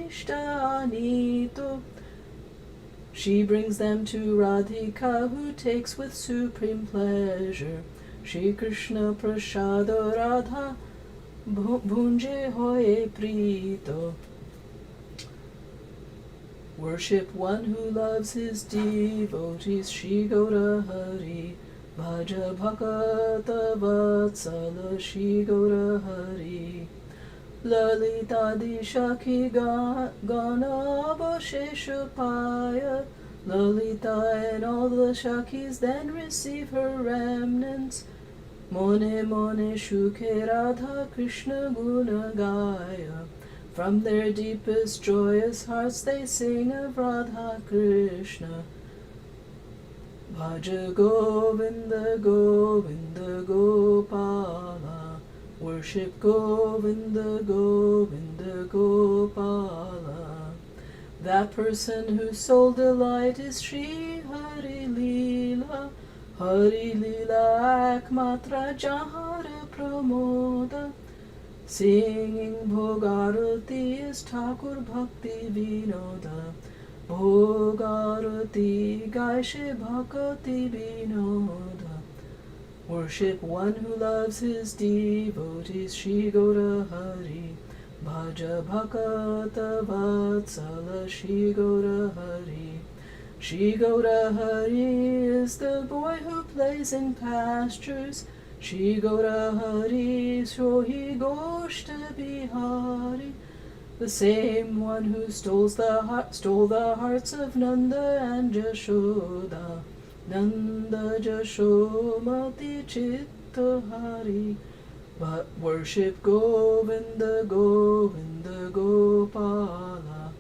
anito. She brings them to Radhika, who takes with supreme pleasure. Shri Krishna prasada Radha bhunje hoye prito. Worship one who loves his devotees, Shri Gaura Hari. Bhaja Bhakata Vatsala Shri Gaura Hari. Lalita Dishaki Gana Bhasheshapaya. Lalita and all the Shakis then receive her remnants. Mone Mone Shuke Radha Krishna Guna Gaya. From their deepest joyous hearts they sing of Radha Krishna. Bhaja Govinda Govinda Gopala. Worship Govinda Govinda Gopala. That person whose sole delight is Shri Hari Leela. Hari Leela Akmatra Jahara Pramoda. Singing Bhogarati is Thakur Bhakti Vinoda. Bhogarati Gaishe Bhakti Vinoda. Worship one who loves his devotees, Shri Gaura Hari. Bhaja Bhakata Vatsala Shri Gaura Hari. Shri Gaura Hari is the boy who plays in pastures. Shri Gaura Hari Shohi Goshta Bihari. The same one who stole the hearts of Nanda and Jashoda. Nanda Jashomati Chitta Hari. But worship Govinda Govinda Gopala.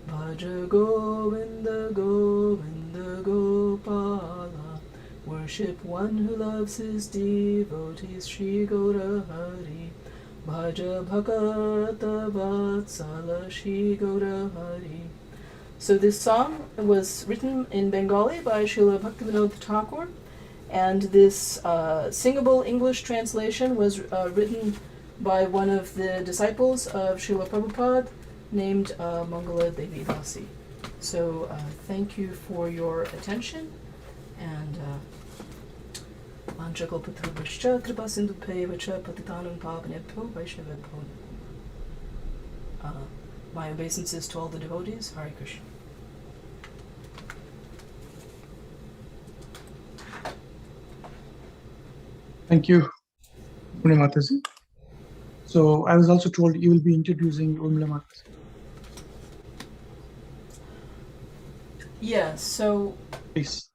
Bhaja Govinda Govinda Gopala. Worship one who loves his devotees, Shri Gaura Hari. Bhaja Bhakata Vatsala Shri Gaura Hari. So this song was written in Bengali by Srila Bhaktivinoda Thakur, and this singable English translation was written by one of the disciples of Srila Prabhupada named Mangala Devi Dasi. So thank you for your attention, and Manchakalpatrubhascha Kripa Sindhupevacha Patitanam Pavanebhyo Vaishnavebhyo. My obeisances to all the devotees. Hare Krishna. Thank you, Urmila Mataji. So I was also told you will be introducing Urmila Mataji. Yes, so Please.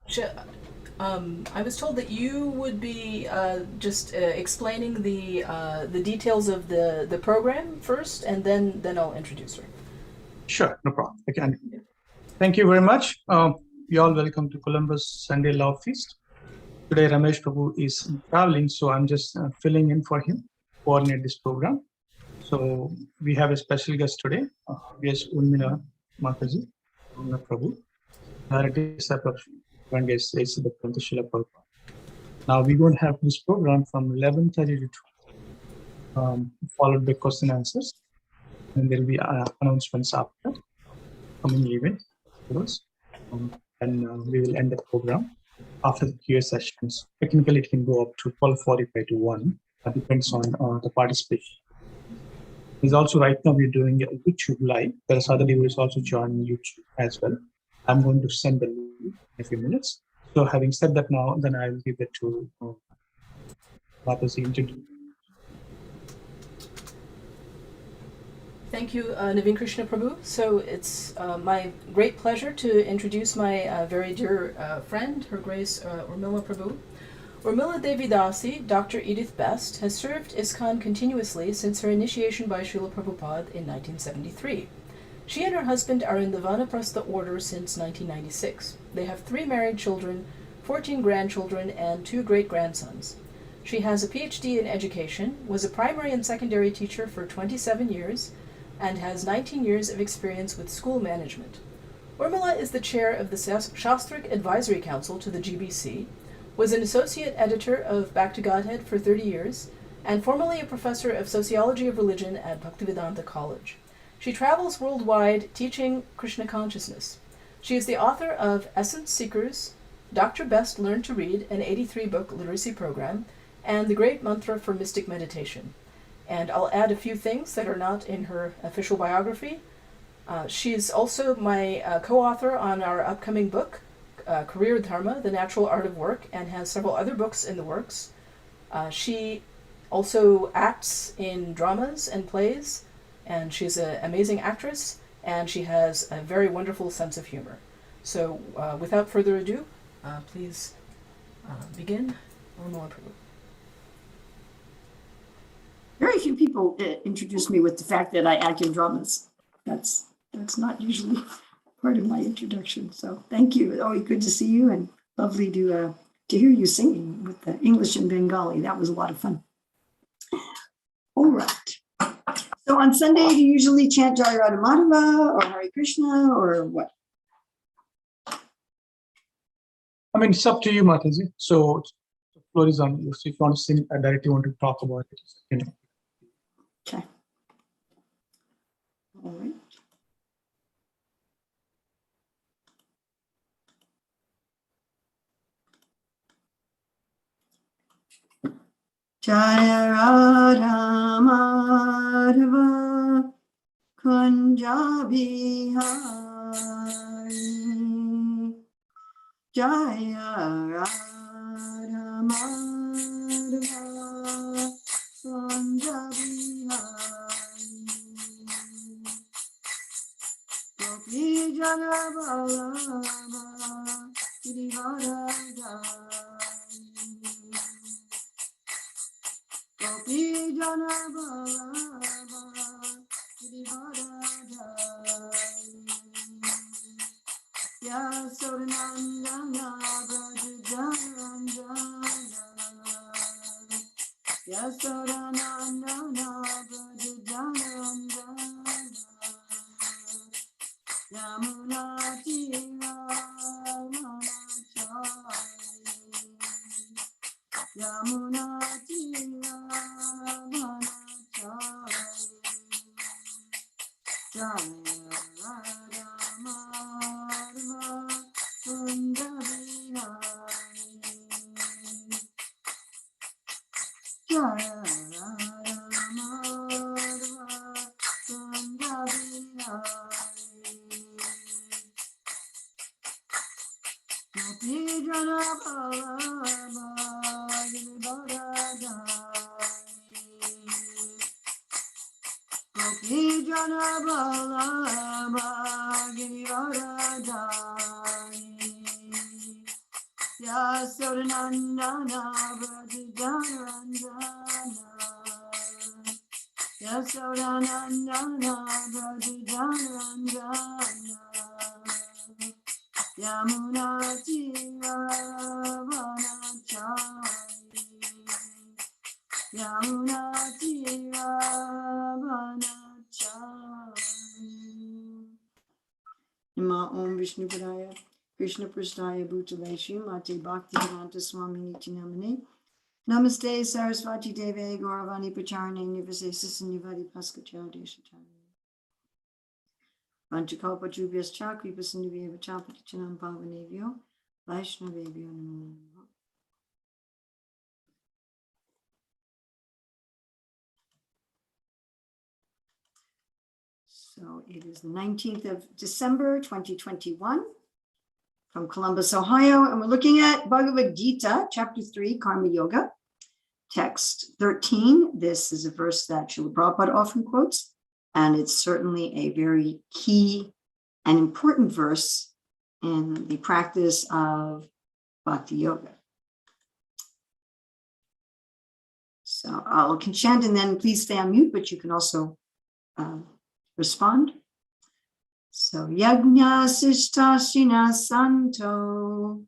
I was told that you would be just explaining the details of the program first, and then I'll introduce her. Sure, no problem. I can. Thank you very much. You all welcome to Columbus Sunday Love Feast. Today Ramesh Prabhu is traveling, so I'm just filling in for him, coordinate this program. So we have a special guest today. Yes, Urmila Mataji, Urmila Prabhu, director of Srila Prabhupada. Now we're going to have this program from 11:30 to 12, followed by question and answers, and there will be announcements after coming event. And we will end the program after the QA sessions. Technically, it can go up to 12:45 to 1. That depends on the participation. There's also right now we're doing a YouTube live. There's other devices also joining YouTube as well. I'm going to send the link in a few minutes. So having said that now, then I will give it to Mataji introduce. Thank you, Naveen Krishna Prabhu. So it's my great pleasure to introduce my very dear friend, Her Grace Urmila Prabhu. Urmila Devi Dasi, Dr. Edith Best, has served ISKCON continuously since her initiation by Srila Prabhupada in 1973. She and her husband are in the Vanaprastha order since 1996. They have 3 married children, 14 grandchildren, and 2 great-grandsons. She has a PhD in education, was a primary and secondary teacher for 27 years, and has 19 years of experience with school management. Urmila is the chair of the Shastric Advisory Council to the GBC, was an associate editor of Back to Godhead for 30 years, and formerly a professor of sociology of religion at Bhaktivedanta College. She travels worldwide teaching Krishna consciousness. She is the author of Essence Seekers, Dr. Best Learned to Read, an 83-book literacy program, and The Great Mantra for Mystic Meditation. And I'll add a few things that are not in her official biography. She's also my co-author on our upcoming book, Career Dharma, The Natural Art of Work, and has several other books in the works. She also acts in dramas and plays, and she's an amazing actress, and she has a very wonderful sense of humor. So without further ado, please begin, Urmila Prabhu. Very few people introduce me with the fact that I act in dramas. That's not usually part of my introduction. So thank you. It's always good to see you, and lovely to hear you singing with the English and Bengali. That was a lot of fun. All right. So on Sunday, do you usually chant Jai Radha Madhava or Hare Krishna or what? I mean, it's up to you, Mataji. So the floor is on you. So if you want to sing directly, want to talk about it, you know. Okay. All right. Jaya Radha Madhava Kunja Bihari Jaya Radha Madhava Kunja Bihari Gopi Jana Balama Girivaradari Gopi Jana Balama Girivaradari Yasodanandana Brajajanandana Yasodanandana Brajajanandana Yamuna Tira Manachari Yamuna Tira Manachari Jaya Radha Madhava Kunja Bihari Jaya Radha Madhava Kunja Bihari Gopi Jana Balama Girivaradari Gopi Jana Balama Girivaradari Yasodanandana Brajajanandana Yasodanandana Brajajanandana Yamuna Tira Vanachari Yamuna Tira Vanachari Nama Om Vishnu Padaya Krishna Prasthaya Bhutale Srimati Bhaktivedanta Swami Niti Namane Namaste Sarasvati Deve Gauravani Pacharane Nivasesa Sannivadi Paskachari Shatari Vanchakalpa Jubhyas Chakri Pasandivya Vachapati Chanam Pavanevyo Vaishnavevyo Namo. So it is the 19th of December, 2021 from Columbus, Ohio, and we're looking at Bhagavad Gita, chapter 3, Karma Yoga, text 13. This is a verse that Srila Prabhupada often quotes, and it's certainly a very key and important verse in the practice of Bhakti Yoga. So I'll chant and then please stay on mute, but you can also respond. So Yagna Sishtashina Santo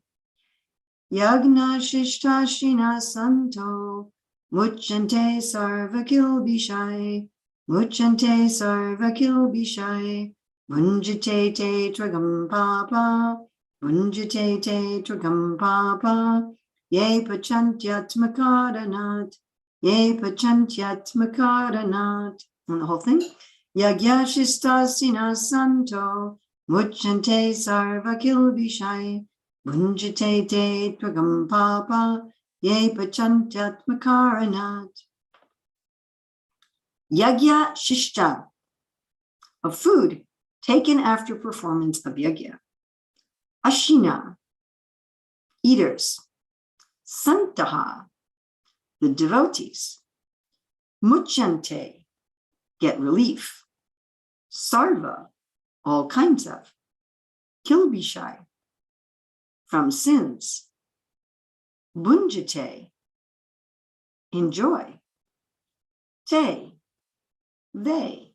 Yagna Shishtashina Santo Muchante Sarvakil Bishai Muchante Sarvakil Bishai Munjate Te Tragam Papa Munjate Te Tragam Papa Ye Pachantyatmakaranat Ye Pachantyatmakaranat. And the whole thing. Yagyashishtasina santo muchante sarva kilvishai bunjate te tvagam papa ye pachantyatmakaranat. Yagya shishta, of food taken after performance of yagya. Ashina, eaters. Santaha, the devotees. Muchante, get relief. Sarva, all kinds of. Kilbishai, from sins. Bunjate, enjoy. Te, they,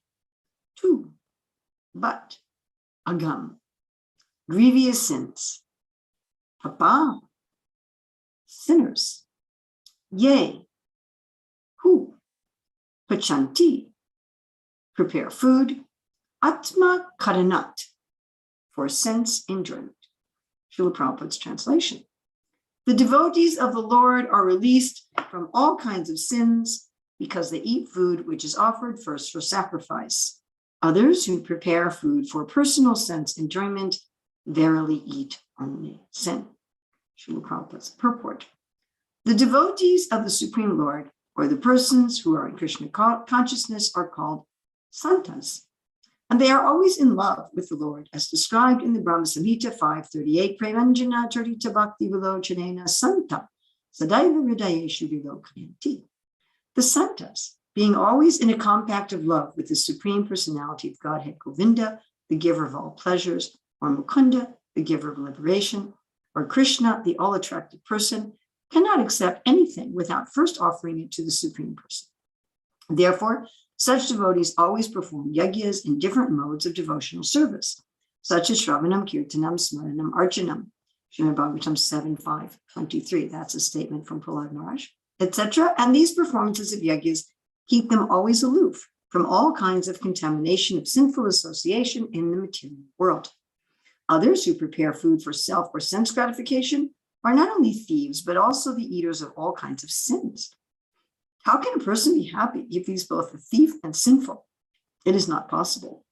too, but. Agam, grievous sins. Papa, sinners. Yea, who. Pachanti, prepare food. Atma karanat, for sense enjoyment. Srila Prabhupada's translation. The devotees of the Lord are released from all kinds of sins because they eat food which is offered first for sacrifice. Others who prepare food for personal sense enjoyment verily eat only sin. Srila Prabhupada's purport. The devotees of the Supreme Lord, or the persons who are in Krishna consciousness, are called santas. And they are always in love with the Lord, as described in the Brahma Samhita 5:38, Prevanjana Charita Bhakti Vilochanena Santa Sadaiva Hridayeshu Vilokanyanti. The santas, being always in a compact of love with the Supreme Personality of Godhead Govinda, the giver of all pleasures, or Mukunda, the giver of liberation, or Krishna, the all-attractive person, cannot accept anything without first offering it to the Supreme Person. Therefore, such devotees always perform yagyas in different modes of devotional service, such as Shravanam, Kirtanam, Smaranam, Archanam, Srimad Bhagavatam 7:5-23. That's a statement from Prahlad Maharaj, etc. And these performances of yagyas keep them always aloof from all kinds of contamination of sinful association in the material world. Others who prepare food for self or sense gratification are not only thieves, but also the eaters of all kinds of sins. How can a person be happy if he's both a thief and sinful? It is not possible.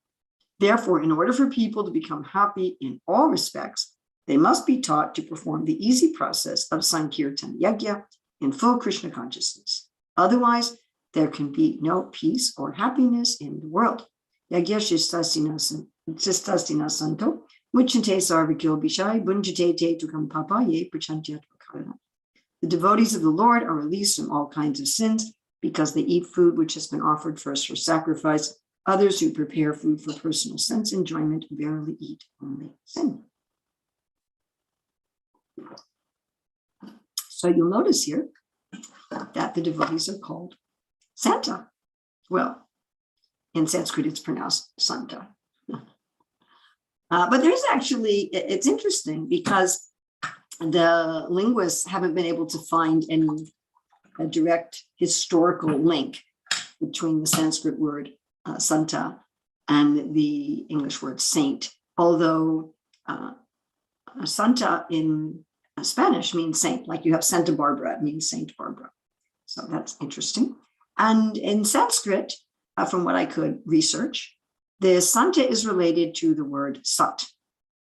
Therefore, in order for people to become happy in all respects, they must be taught to perform the easy process of Sankirtan Yagya in full Krishna consciousness. Otherwise, there can be no peace or happiness in the world. Yagya Shishtastina Santo, Muchante Sarvikil Bishai, Bunjate Te Tukam Papa Ye Prachantyat Makarana. The devotees of the Lord are released from all kinds of sins because they eat food which has been offered first for sacrifice. Others who prepare food for personal sense enjoyment verily eat only sin. So you'll notice here that the devotees are called Santa. Well, in Sanskrit, it's pronounced Santa. But there's actually, it's interesting because the linguists haven't been able to find any direct historical link between the Sanskrit word Santa and the English word saint, although Santa in Spanish means saint, like you have Santa Barbara, it means Saint Barbara. So that's interesting. And in Sanskrit, from what I could research, the Santa is related to the word Sat,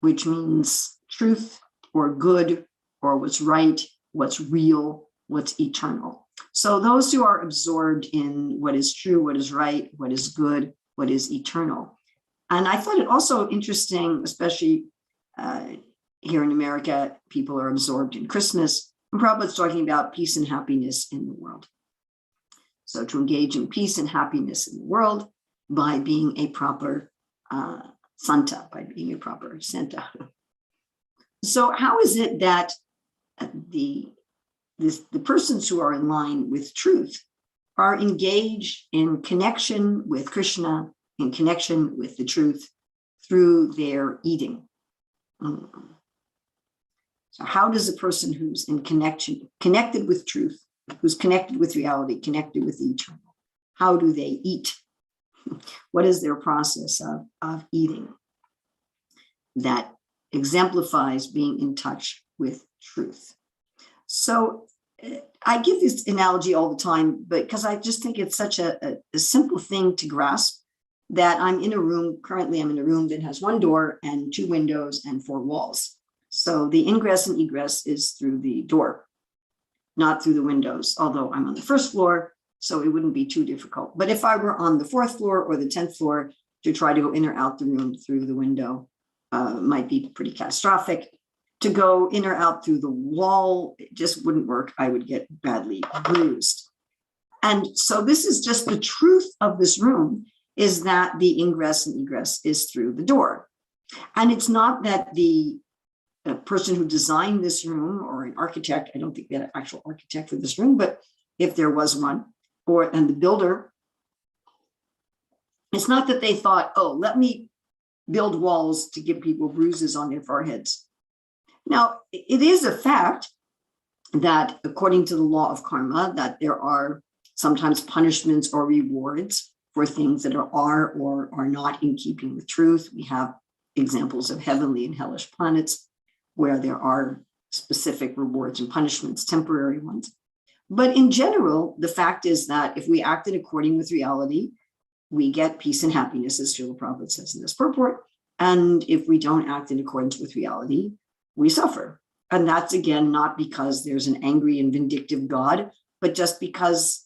which means truth or good or what's right, what's real, what's eternal. So those who are absorbed in what is true, what is right, what is good, what is eternal. And I thought it also interesting, especially here in America, people are absorbed in Christmas. And Prabhupada's talking about peace and happiness in the world. So to engage in peace and happiness in the world by being a proper Santa, by being a proper Santa. So how is it that the persons who are in line with truth are engaged in connection with Krishna, in connection with the truth through their eating? So how does a person who's in connected with truth, who's connected with reality, connected with the eternal, how do they eat? What is their process of eating that exemplifies being in touch with truth? So I give this analogy all the time, but because I just think it's such a simple thing to grasp, that I'm in a room, currently I'm in a room that has one door and two windows and four walls. So the ingress and egress is through the door, not through the windows, although I'm on the first floor, so it wouldn't be too difficult. But if I were on the 4th floor or the 10th floor, to try to go in or out the room through the window might be pretty catastrophic. To go in or out through the wall, it just wouldn't work. I would get badly bruised. And so this is just the truth of this room, is that the ingress and egress is through the door. And it's not that the person who designed this room, or an architect, I don't think we had an actual architect for this room, but if there was one, and the builder, it's not that they thought, oh, let me build walls to give people bruises on their foreheads. Now, it is a fact that according to the law of karma, that there are sometimes punishments or rewards for things that are or are not in keeping with truth. We have examples of heavenly and hellish planets where there are specific rewards and punishments, temporary ones. But in general, the fact is that if we act in according with reality, we get peace and happiness, as Srila Prabhupada says in this purport. And if we don't act in accordance with reality, we suffer. And that's, again, not because there's an angry and vindictive God, but just because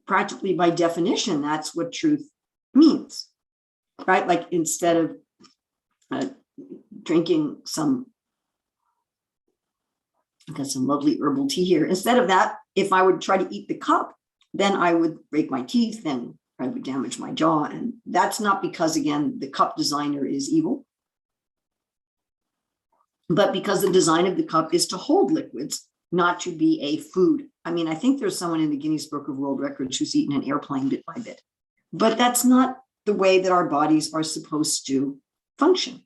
practically by definition, that's what truth means, right? Like instead of drinking some, I've got some lovely herbal tea here. Instead of that, if I would try to eat the cup, then I would break my teeth and I would damage my jaw. And that's not because, again, the cup designer is evil, but because the design of the cup is to hold liquids, not to be a food. I mean, I think there's someone in the Guinness Book of World Records who's eaten an airplane bit by bit, but that's not the way that our bodies are supposed to function.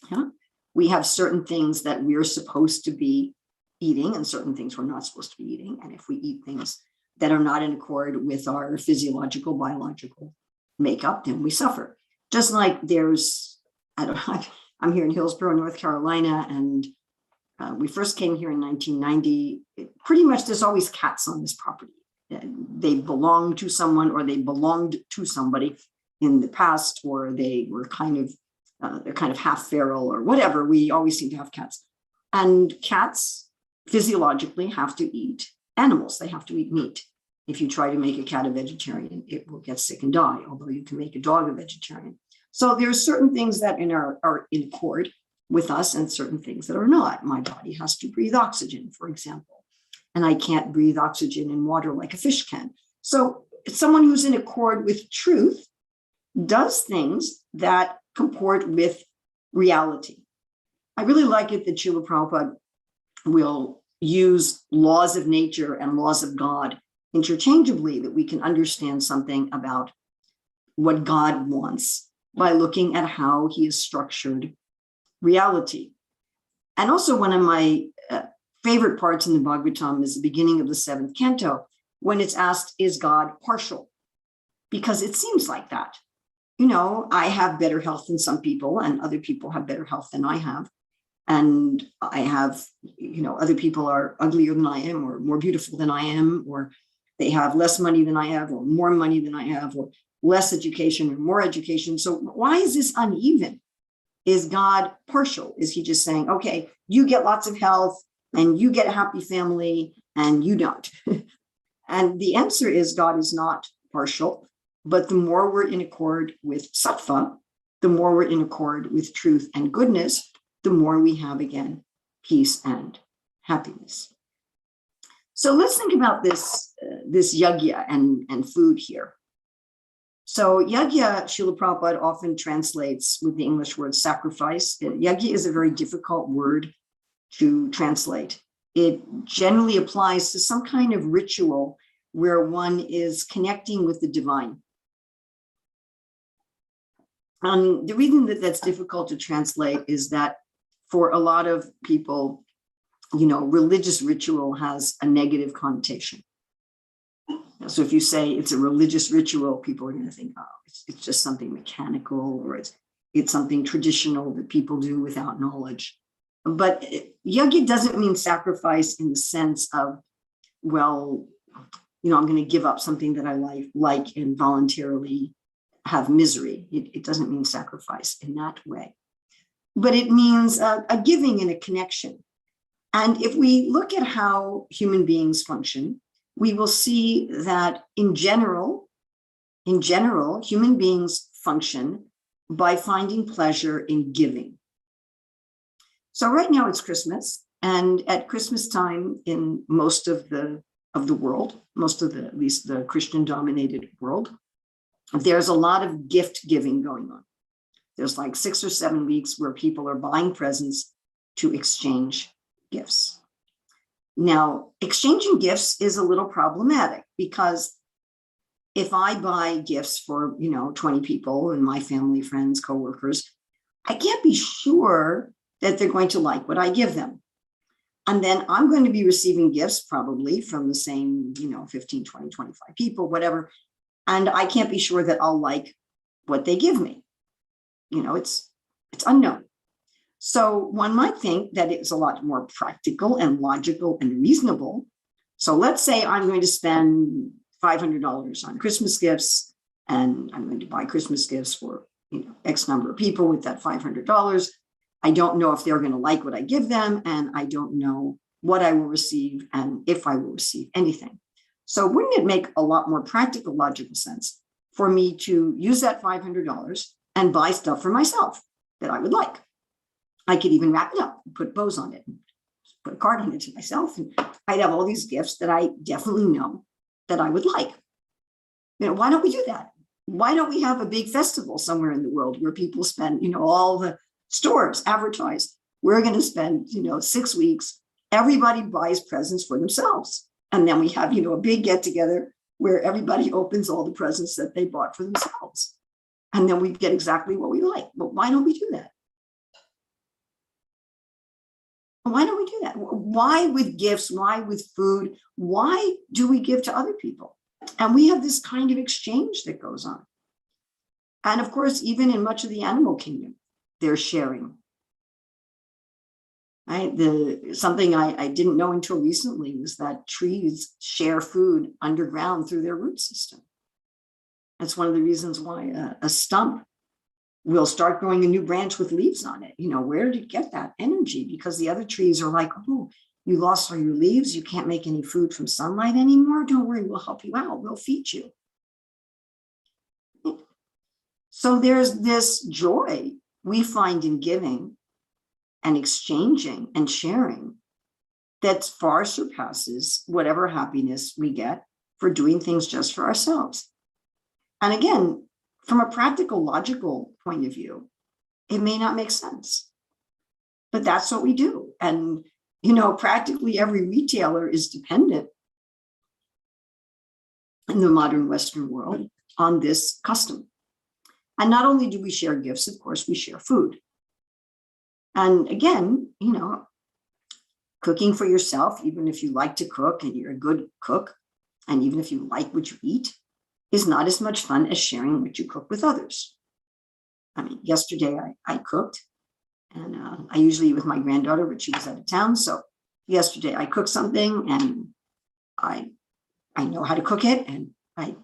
Yeah? We have certain things that we're supposed to be eating and certain things we're not supposed to be eating. And if we eat things that are not in accord with our physiological, biological makeup, then we suffer. Just like there's, I don't know, I'm here in Hillsborough, North Carolina, and we first came here in 1990. Pretty much there's always cats on this property. They belong to someone, or they belonged to somebody in the past, or they were they're kind of half feral or whatever. We always seem to have cats. And cats physiologically have to eat animals. They have to eat meat. If you try to make a cat a vegetarian, it will get sick and die, although you can make a dog a vegetarian. So there are certain things that are in accord with us and certain things that are not. My body has to breathe oxygen, for example, and I can't breathe oxygen in water like a fish can. So someone who's in accord with truth does things that comport with reality. I really like it that Srila Prabhupada will use laws of nature and laws of God interchangeably, that we can understand something about what God wants by looking at how he has structured reality. And also one of my favorite parts in the Bhagavatam is the beginning of the 7th canto, when it's asked, is God partial? Because it seems like that. You know, I have better health than some people, and other people have better health than I have. And I have, you know, other people are uglier than I am, or more beautiful than I am, or they have less money than I have, or more money than I have, or less education or more education. So why is this uneven? Is God partial? Is he just saying, okay, you get lots of health and you get a happy family and you don't? And the answer is God is not partial, but the more we're in accord with sattva, the more we're in accord with truth and goodness, the more we have, again, peace and happiness. So let's think about this yajna and food here. So yajna, Srila Prabhupada often translates with the English word sacrifice. Yajna is a very difficult word to translate. It generally applies to some kind of ritual where one is connecting with the divine. The reason that that's difficult to translate is that for a lot of people, you know, religious ritual has a negative connotation. So if you say it's a religious ritual, people are going to think, oh, it's just something mechanical, or it's something traditional that people do without knowledge. But yajna doesn't mean sacrifice in the sense of, well, you know, I'm going to give up something that I like and voluntarily have misery. It doesn't mean sacrifice in that way, but it means a giving and a connection. And if we look at how human beings function, we will see that in general, human beings function by finding pleasure in giving. So right now it's Christmas, and at Christmas time in most of the world, at least the Christian-dominated world, there's a lot of gift giving going on. There's like 6 or 7 weeks where people are buying presents to exchange gifts. Now, exchanging gifts is a little problematic because if I buy gifts for, 20 people and my family, friends, coworkers, I can't be sure that they're going to like what I give them. And then I'm going to be receiving gifts probably from the same, 15, 20, 25 people, whatever. And I can't be sure that I'll like what they give me. It's unknown. So one might think that it's a lot more practical and logical and reasonable. So let's say I'm going to spend $500 on Christmas gifts, and I'm going to buy Christmas gifts for, X number of people with that $500. I don't know if they're going to like what I give them, and I don't know what I will receive and if I will receive anything. So wouldn't it make a lot more practical, logical sense for me to use that $500 and buy stuff for myself that I would like? I could even wrap it up and put bows on it and put a card on it to myself. And I'd have all these gifts that I definitely know that I would like. Why don't we do that? Why don't we have a big festival somewhere in the world where people spend, all the stores advertise, we're going to spend, 6 weeks, everybody buys presents for themselves. And then we have, a big get together where everybody opens all the presents that they bought for themselves. And then we get exactly what we like. But why don't we do that? Why don't we do that? Why with gifts? Why with food? Why do we give to other people? And we have this kind of exchange that goes on. And of course, even in much of the animal kingdom, they're sharing. Right? Something I didn't know until recently was that trees share food underground through their root system. That's one of the reasons why a stump will start growing a new branch with leaves on it. Where did it get that energy? Because the other trees are like, oh, you lost all your leaves. You can't make any food from sunlight anymore. Don't worry, we'll help you out. We'll feed you. So there's this joy we find in giving and exchanging and sharing that far surpasses whatever happiness we get for doing things just for ourselves. And again, from a practical, logical point of view, it may not make sense, but that's what we do. And, practically every retailer is dependent in the modern Western world on this custom. And not only do we share gifts, of course, we share food. And again, cooking for yourself, even if you like to cook and you're a good cook, and even if you like what you eat, is not as much fun as sharing what you cook with others. I mean, yesterday I cooked, and I usually eat with my granddaughter, but she was out of town. So yesterday I cooked something, and I know how to cook it, and I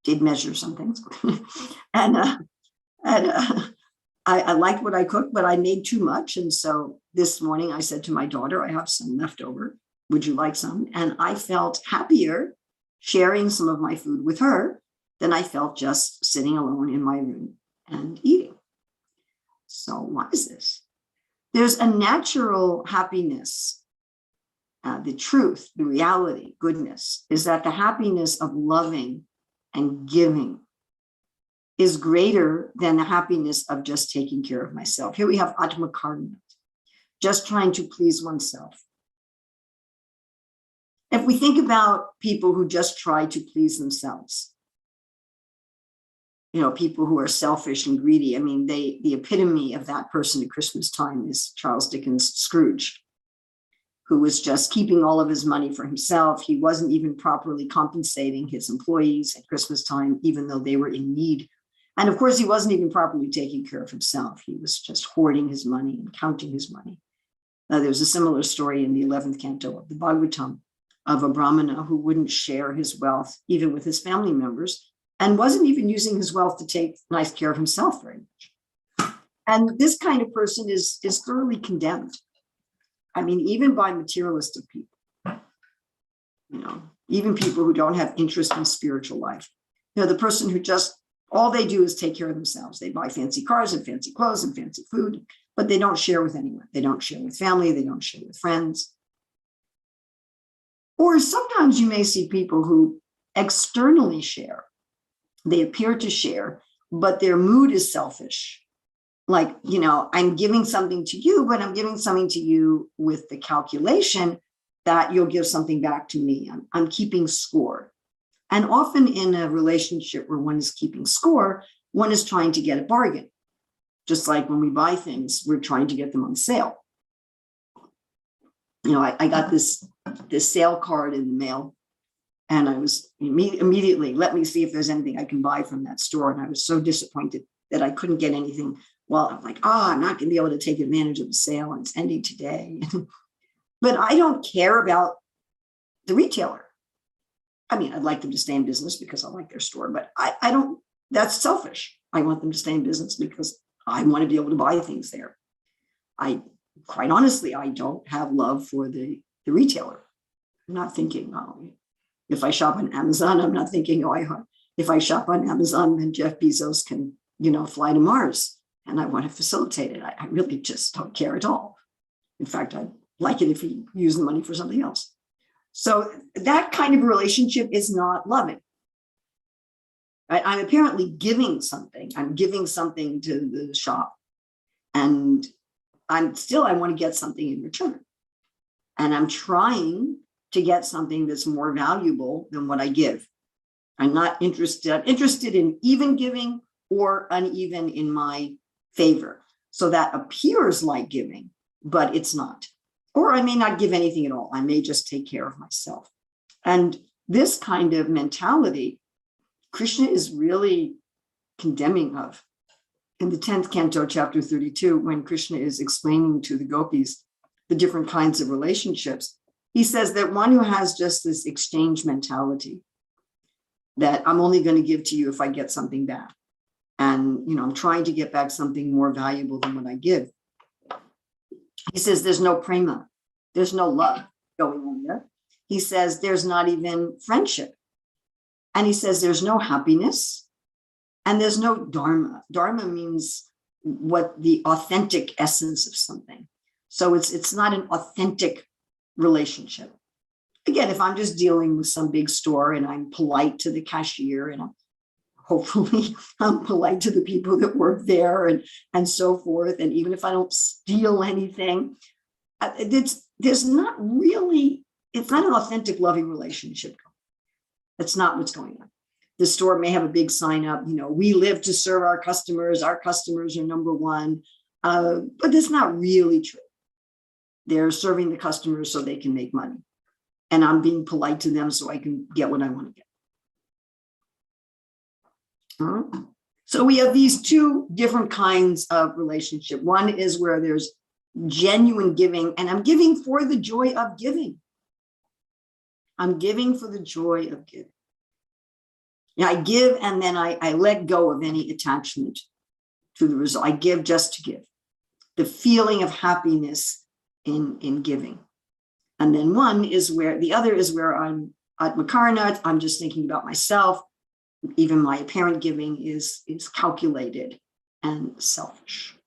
did measure some things. and I liked what I cooked, but I made too much. And so this morning I said to my daughter, I have some left over. Would you like some? And I felt happier sharing some of my food with her than I felt just sitting alone in my room and eating. So why is this? There's a natural happiness. The truth, the reality, goodness, is that the happiness of loving and giving is greater than the happiness of just taking care of myself. Here we have Atma Karma, just trying to please oneself. If we think about people who just try to please themselves, people who are selfish and greedy, I mean, the epitome of that person at Christmas time is Charles Dickens' Scrooge, who was just keeping all of his money for himself. He wasn't even properly compensating his employees at Christmas time, even though they were in need. And of course, he wasn't even properly taking care of himself. He was just hoarding his money and counting his money. There's a similar story in the 11th canto of the Bhagavatam of a Brahmana who wouldn't share his wealth, even with his family members. and wasn't even using his wealth to take nice care of himself very much. And this kind of person is thoroughly condemned. I mean, even by materialistic people, even people who don't have interest in spiritual life. The person who just, all they do is take care of themselves. They buy fancy cars and fancy clothes and fancy food, but they don't share with anyone. They don't share with family. They don't share with friends. Or sometimes you may see people who externally share. They appear to share, but their mood is selfish. Like, I'm giving something to you, but I'm giving something to you with the calculation that you'll give something back to me. I'm keeping score. And often in a relationship where one is keeping score, one is trying to get a bargain. Just like when we buy things, we're trying to get them on sale. I got this sale card in the mail, and I was immediately, let me see if there's anything I can buy from that store. And I was so disappointed that I couldn't get anything. Well, I'm like, I'm not going to be able to take advantage of the sale, and it's ending today. But I don't care about the retailer. I mean, I'd like them to stay in business because I like their store, but I don't, that's selfish. I want them to stay in business because I want to be able to buy things there. Quite honestly, I don't have love for the retailer. I'm not thinking, if I shop on Amazon, I'm not thinking, if I shop on Amazon, then Jeff Bezos can, fly to Mars, and I want to facilitate it. I really just don't care at all. In fact, I'd like it if he used the money for something else. So that kind of relationship is not loving. I'm apparently giving something. I'm giving something to the shop, and I want to get something in return. And I'm trying to get something that's more valuable than what I give. I'm not interested. I'm interested in even giving or uneven in my favor. So that appears like giving, but it's not. Or I may not give anything at all. I may just take care of myself. And this kind of mentality, Krishna is really condemning of. In the 10th canto, chapter 32, when Krishna is explaining to the gopis the different kinds of relationships, he says that one who has just this exchange mentality, that I'm only going to give to you if I get something back. And, I'm trying to get back something more valuable than what I give. He says there's no prema, there's no love going on there. He says there's not even friendship. And he says there's no happiness and there's no dharma. Dharma means what the authentic essence of something. So it's not an authentic relationship. Again, if I'm just dealing with some big store and I'm polite to the cashier, and hopefully I'm polite to the people that work there and so forth. And even if I don't steal anything, it's not an authentic loving relationship. That's not what's going on. The store may have a big sign up, we live to serve our customers are number one, but that's not really true. They're serving the customers so they can make money. And I'm being polite to them so I can get what I want to get. So we have these two different kinds of relationship. One is where there's genuine giving, and I'm giving for the joy of giving. I'm giving for the joy of giving. I give, and then I let go of any attachment to the result. I give just to give. The feeling of happiness in giving. And then the other is where I'm atmakarna, I'm just thinking about myself. Even my apparent giving is calculated and selfish.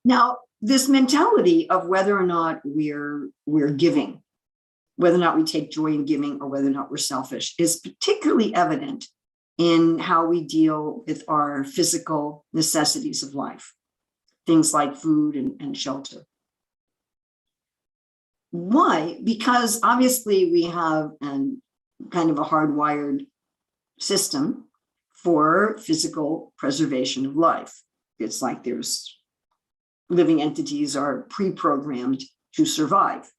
Now, this mentality of whether or not we're giving, whether or not we take joy in giving, or whether or not we're selfish, is particularly evident in how we deal with our physical necessities of life, things like food and shelter. Why? Because obviously we have kind of a hardwired system for physical preservation of life. It's like there's living entities are pre-programmed to survive.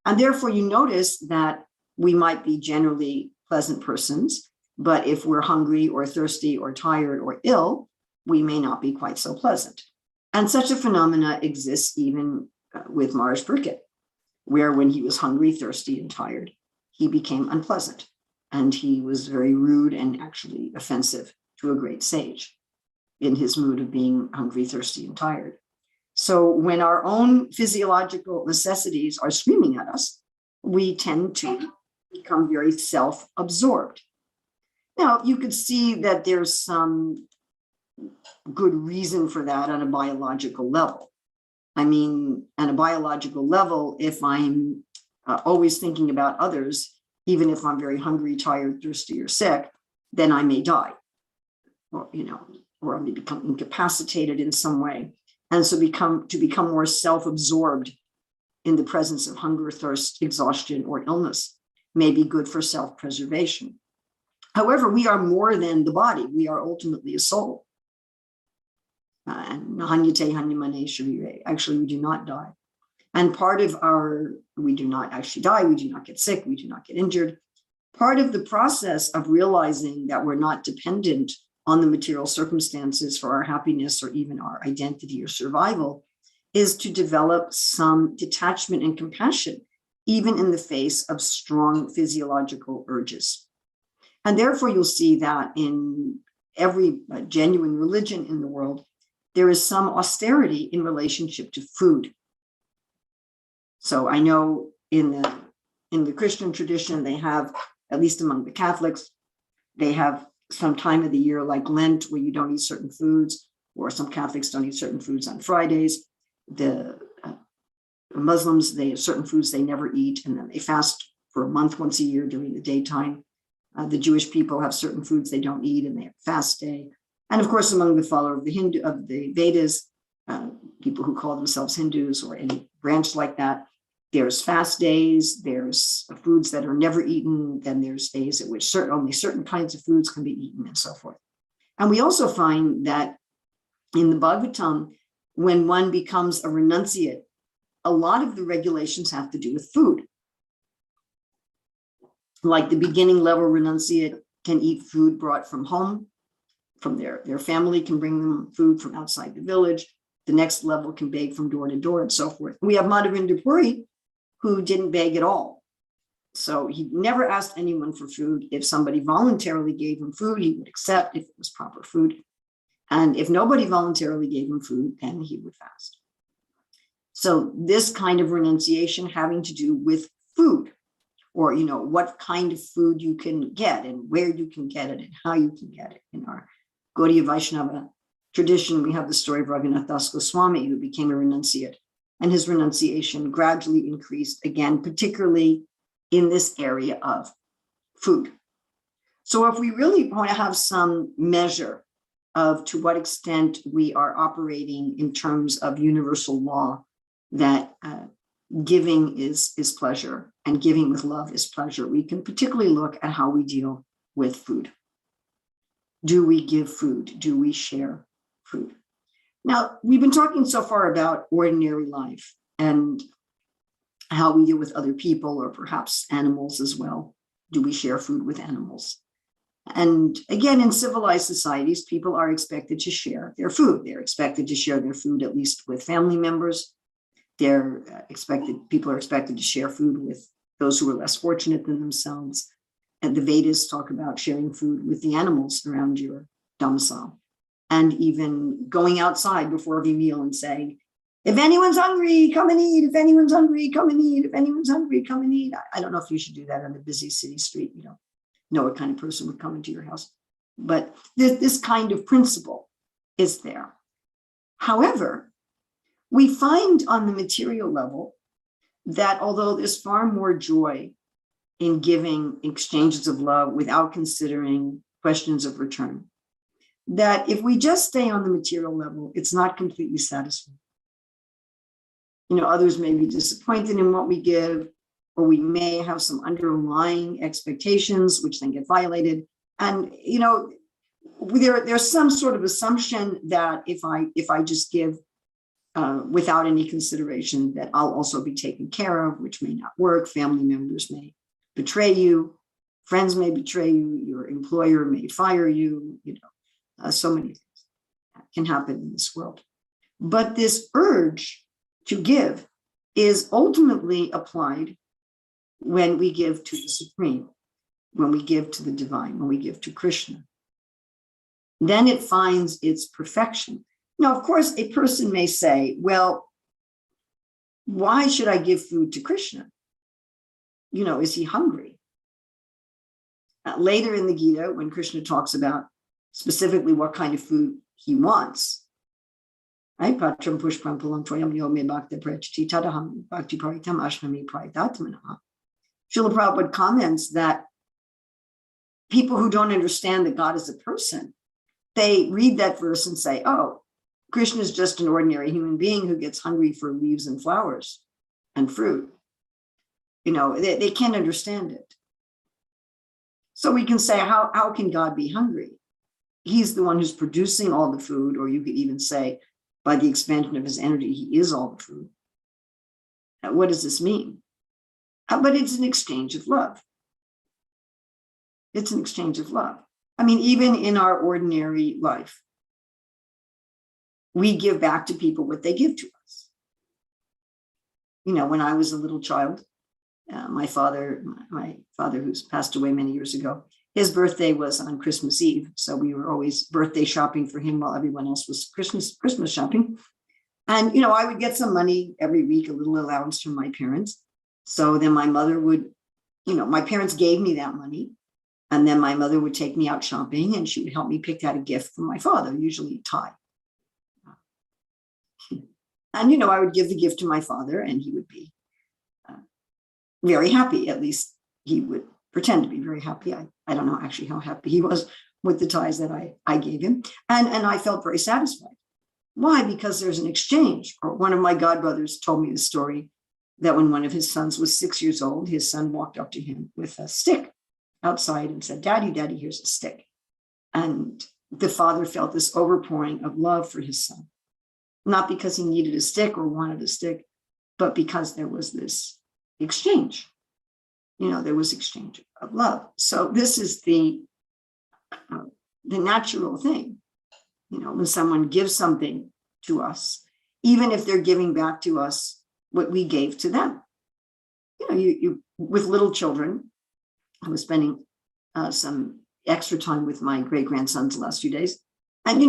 And therefore you notice that we might be generally pleasant persons, but if we're hungry or thirsty or tired or ill, we may not be quite so pleasant. And such a phenomena exists even with Maharaj Pariksit, where when he was hungry, thirsty, and tired, he became unpleasant. And he was very rude and actually offensive to a great sage in his mood of being hungry, thirsty, and tired. So when our own physiological necessities are screaming at us, we tend to become very self-absorbed. Now, you could see that there's some good reason for that on a biological level. I mean, on a biological level, if I'm always thinking about others, even if I'm very hungry, tired, thirsty, or sick, then I may die, or or I may become incapacitated in some way. And so to become more self-absorbed in the presence of hunger, thirst, exhaustion, or illness may be good for self-preservation. However, we are more than the body. We are ultimately a soul. Actually, we do not die. And we do not actually die, we do not get sick, we do not get injured. Part of the process of realizing that we're not dependent on the material circumstances for our happiness or even our identity or survival is to develop some detachment and compassion, even in the face of strong physiological urges. And therefore, you'll see that in every genuine religion in the world, there is some austerity in relationship to food. So I know in the Christian tradition, they have, at least among the Catholics, they have some time of the year like Lent where you don't eat certain foods, or some Catholics don't eat certain foods on Fridays. The Muslims, they have certain foods they never eat, and then they fast for a month once a year during the daytime. The Jewish people have certain foods they don't eat, and they have a fast day. And of course, among the followers of the Vedas, people who call themselves Hindus or any branch like that, there's fast days, there's foods that are never eaten, then there's days at which only certain kinds of foods can be eaten, and so forth. And we also find that in the Bhagavatam, when one becomes a renunciate, a lot of the regulations have to do with food. Like the beginning level renunciate can eat food brought from home, from their family can bring them food from outside the village. The next level can beg from door to door, and so forth. We have Madhavendra Puri, who didn't beg at all. So he never asked anyone for food. If somebody voluntarily gave him food, he would accept if it was proper food. And if nobody voluntarily gave him food, then he would fast. So this kind of renunciation having to do with food, or what kind of food you can get and where you can get it and how you can get it. In our Gaudiya Vaishnava tradition, we have the story of Raghunath Das Goswami, who became a renunciate. And his renunciation gradually increased, again, particularly in this area of food. So if we really want to have some measure of to what extent we are operating in terms of universal law, that giving is pleasure and giving with love is pleasure, we can particularly look at how we deal with food. Do we give food? Do we share food? Now, we've been talking so far about ordinary life and how we deal with other people or perhaps animals as well. Do we share food with animals? And again, in civilized societies, people are expected to share their food. They're expected to share their food at least with family members. People are expected to share food with those who are less fortunate than themselves. And the Vedas talk about sharing food with the animals around your domicile. And even going outside before every meal and saying, if anyone's hungry, come and eat. If anyone's hungry, come and eat. If anyone's hungry, come and eat. I don't know if you should do that on a busy city street. You don't know what kind of person would come into your house. But this kind of principle is there. However, we find on the material level that although there's far more joy in giving exchanges of love without considering questions of return, that if we just stay on the material level, it's not completely satisfying. Others may be disappointed in what we give, or we may have some underlying expectations, which then get violated. And, there's some sort of assumption that if I just give without any consideration, that I'll also be taken care of, which may not work. Family members may betray you, friends may betray you, your employer may fire you, so many things can happen in this world. But this urge to give is ultimately applied when we give to the Supreme. when we give to the divine, when we give to Krishna. Then it finds its perfection. Now, of course, a person may say, well, why should I give food to Krishna? Is he hungry? Later in the Gita, when Krishna talks about specifically what kind of food he wants, right? Patram pushpam pulam toyam yo me bhakta prachti tadaham bhakti paritam ashnami praitatmanaha. Srila Prabhupada comments that people who don't understand that God is a person, they read that verse and say, oh, Krishna is just an ordinary human being who gets hungry for leaves and flowers and fruit. They can't understand it. So we can say, how can God be hungry? He's the one who's producing all the food, or you could even say, by the expansion of his energy, he is all the food. What does this mean? But it's an exchange of love. It's an exchange of love. I mean, even in our ordinary life, we give back to people what they give to us. When I was a little child, my father, who's passed away many years ago, his birthday was on Christmas Eve. So we were always birthday shopping for him while everyone else was Christmas shopping. And, I would get some money every week, a little allowance from my parents. So then my mother would, my parents gave me that money. And then my mother would take me out shopping and she would help me pick out a gift for my father, usually a tie. And, I would give the gift to my father and he would be very happy. At least he would pretend to be very happy. I don't know actually how happy he was with the ties that I gave him. And I felt very satisfied. Why? Because there's an exchange. Or one of my godbrothers told me the story that when one of his sons was 6 years old, his son walked up to him with a stick outside and said, Daddy, here's a stick. And the father felt this overpouring of love for his son, not because he needed a stick or wanted a stick, but because there was this exchange. There was exchange of love. So this is the natural thing. When someone gives something to us, even if they're giving back to us what we gave to them. You with little children, I was spending some extra time with my great-grandsons the last few days. And,